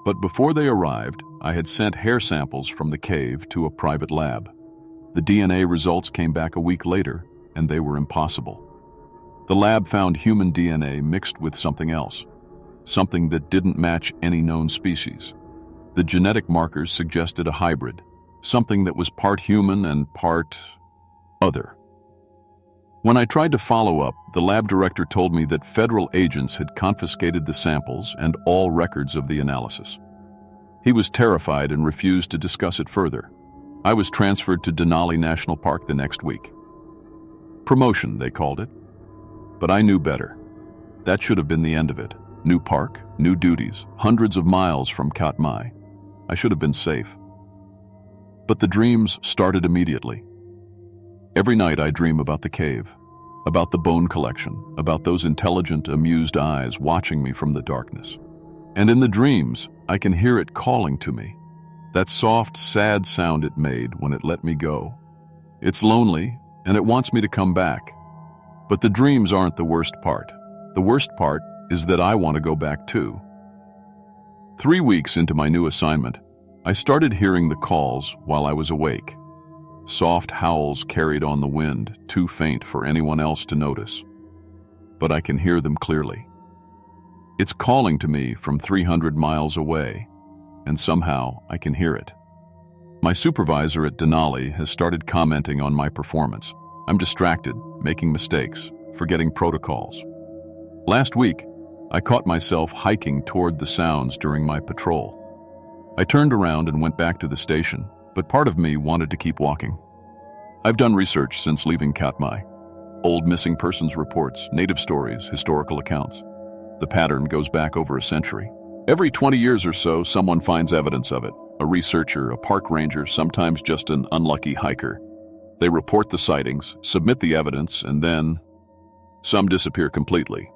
But before they arrived, I had sent hair samples from the cave to a private lab. The DNA results came back a week later, and they were impossible. The lab found human DNA mixed with something else, something that didn't match any known species. The genetic markers suggested a hybrid, something that was part human and part other. When I tried to follow up, the lab director told me that federal agents had confiscated the samples and all records of the analysis. He was terrified and refused to discuss it further. I was transferred to Denali National Park the next week. Promotion, they called it. But I knew better. That should have been the end of it. New park, new duties, hundreds of miles from Katmai. I should have been safe. But the dreams started immediately. Every night I dream about the cave, about the bone collection, about those intelligent, amused eyes watching me from the darkness. And in the dreams, I can hear it calling to me. That soft, sad sound it made when it let me go. It's lonely, and it wants me to come back. But the dreams aren't the worst part. The worst part is that I want to go back too. 3 weeks into my new assignment, I started hearing the calls while I was awake. Soft howls carried on the wind, too faint for anyone else to notice. But I can hear them clearly. It's calling to me from 300 miles away, and somehow I can hear it. My supervisor at Denali has started commenting on my performance. I'm distracted, making mistakes, forgetting protocols. Last week, I caught myself hiking toward the sounds during my patrol. I turned around and went back to the station, but part of me wanted to keep walking. I've done research since leaving Katmai. Old missing persons reports, native stories, historical accounts. The pattern goes back over a century. Every 20 years or so, someone finds evidence of it. A researcher, a park ranger, sometimes just an unlucky hiker. They report the sightings, submit the evidence, and then some disappear completely.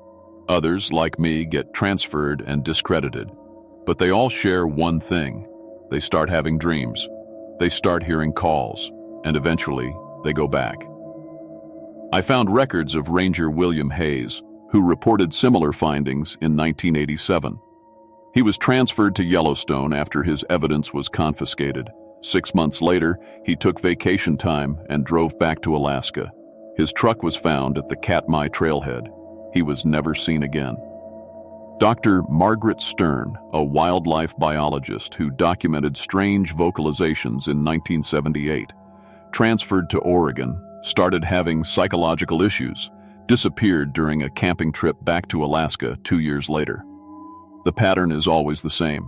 Others, like me, get transferred and discredited. But they all share one thing. They start having dreams. They start hearing calls, and eventually they go back. I found records of Ranger William Hayes, who reported similar findings in 1987. He was transferred to Yellowstone after his evidence was confiscated. 6 months later, he took vacation time and drove back to Alaska. His truck was found at the Katmai trailhead. He was never seen again. Dr. Margaret Stern, a wildlife biologist who documented strange vocalizations in 1978, transferred to Oregon, started having psychological issues, disappeared during a camping trip back to Alaska 2 years later. The pattern is always the same.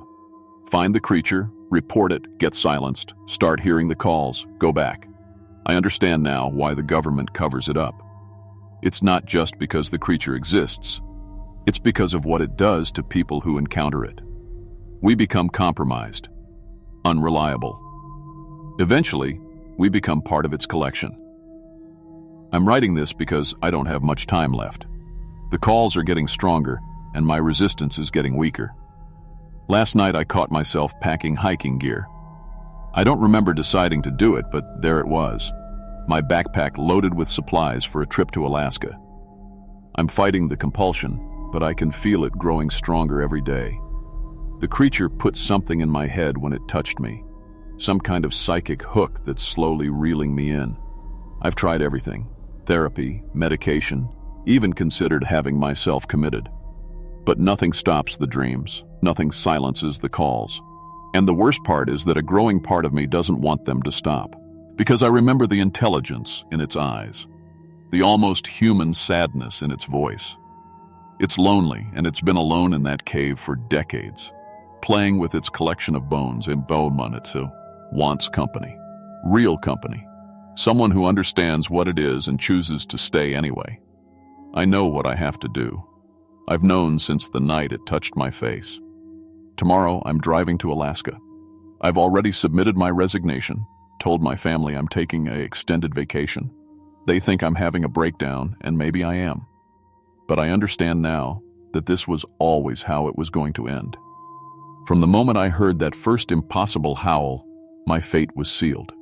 Find the creature, report it, get silenced, start hearing the calls, go back. I understand now why the government covers it up. It's not just because the creature exists. It's because of what it does to people who encounter it. We become compromised, unreliable. Eventually, we become part of its collection. I'm writing this because I don't have much time left. The calls are getting stronger, and my resistance is getting weaker. Last night I caught myself packing hiking gear. I don't remember deciding to do it, but there it was. My backpack loaded with supplies for a trip to Alaska. I'm fighting the compulsion, but I can feel it growing stronger every day. The creature put something in my head when it touched me, some kind of psychic hook that's slowly reeling me in. I've tried everything: therapy, medication, even considered having myself committed. But nothing stops the dreams, nothing silences the calls. And the worst part is that a growing part of me doesn't want them to stop, because I remember the intelligence in its eyes, the almost human sadness in its voice. It's lonely, and it's been alone in that cave for decades, playing with its collection of bones. In Bowmanitsu wants company, real company, someone who understands what it is and chooses to stay anyway. I know what I have to do. I've known since the night it touched my face. Tomorrow, I'm driving to Alaska. I've already submitted my resignation, told my family I'm taking an extended vacation. They think I'm having a breakdown, and maybe I am. But I understand now that this was always how it was going to end. From the moment I heard that first impossible howl, my fate was sealed.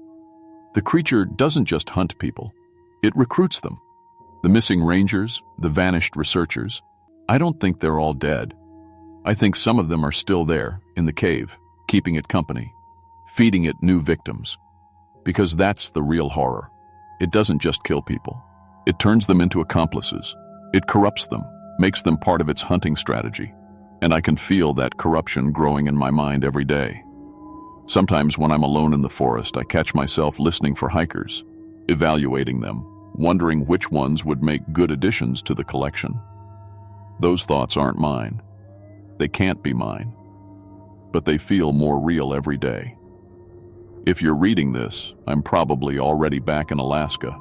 The creature doesn't just hunt people, it recruits them. The missing rangers, the vanished researchers, I don't think they're all dead. I think some of them are still there, in the cave, keeping it company, feeding it new victims. Because that's the real horror. It doesn't just kill people. It turns them into accomplices. It corrupts them, makes them part of its hunting strategy, and I can feel that corruption growing in my mind every day. Sometimes when I'm alone in the forest, I catch myself listening for hikers, evaluating them, wondering which ones would make good additions to the collection. Those thoughts aren't mine. They can't be mine. But they feel more real every day. If you're reading this, I'm probably already back in Alaska,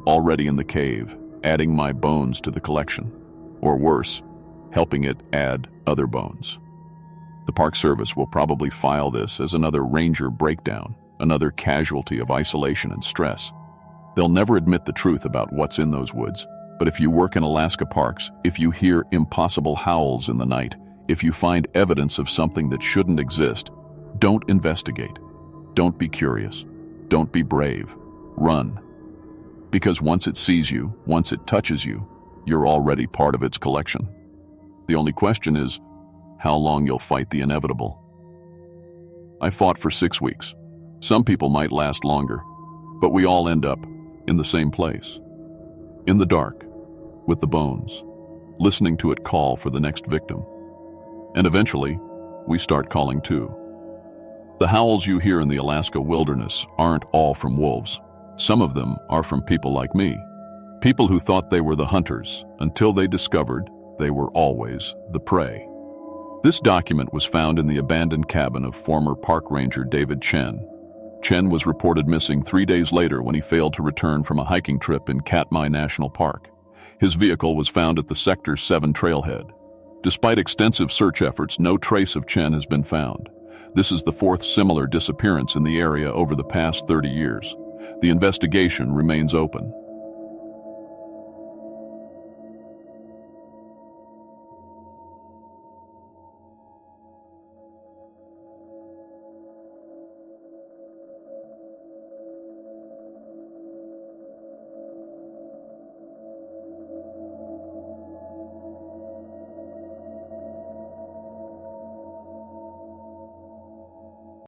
already in the cave, adding my bones to the collection, or worse, helping it add other bones. The Park Service will probably file this as another ranger breakdown, another casualty of isolation and stress. They'll never admit the truth about what's in those woods, but if you work in Alaska parks, if you hear impossible howls in the night, if you find evidence of something that shouldn't exist, don't investigate. Don't be curious. Don't be brave. Run. Because once it sees you, once it touches you, you're already part of its collection. The only question is how long you'll fight the inevitable. I fought for 6 weeks. Some people might last longer, but we all end up in the same place. In the dark, with the bones, listening to it call for the next victim. And eventually, we start calling too. The howls you hear in the Alaska wilderness aren't all from wolves. Some of them are from people like me. People who thought they were the hunters until they discovered they were always the prey. This document was found in the abandoned cabin of former park ranger David Chen. Chen was reported missing 3 days later when he failed to return from a hiking trip in Katmai National Park. His vehicle was found at the Sector 7 trailhead. Despite extensive search efforts, no trace of Chen has been found. This is the 4th similar disappearance in the area over the past 30 years. The investigation remains open.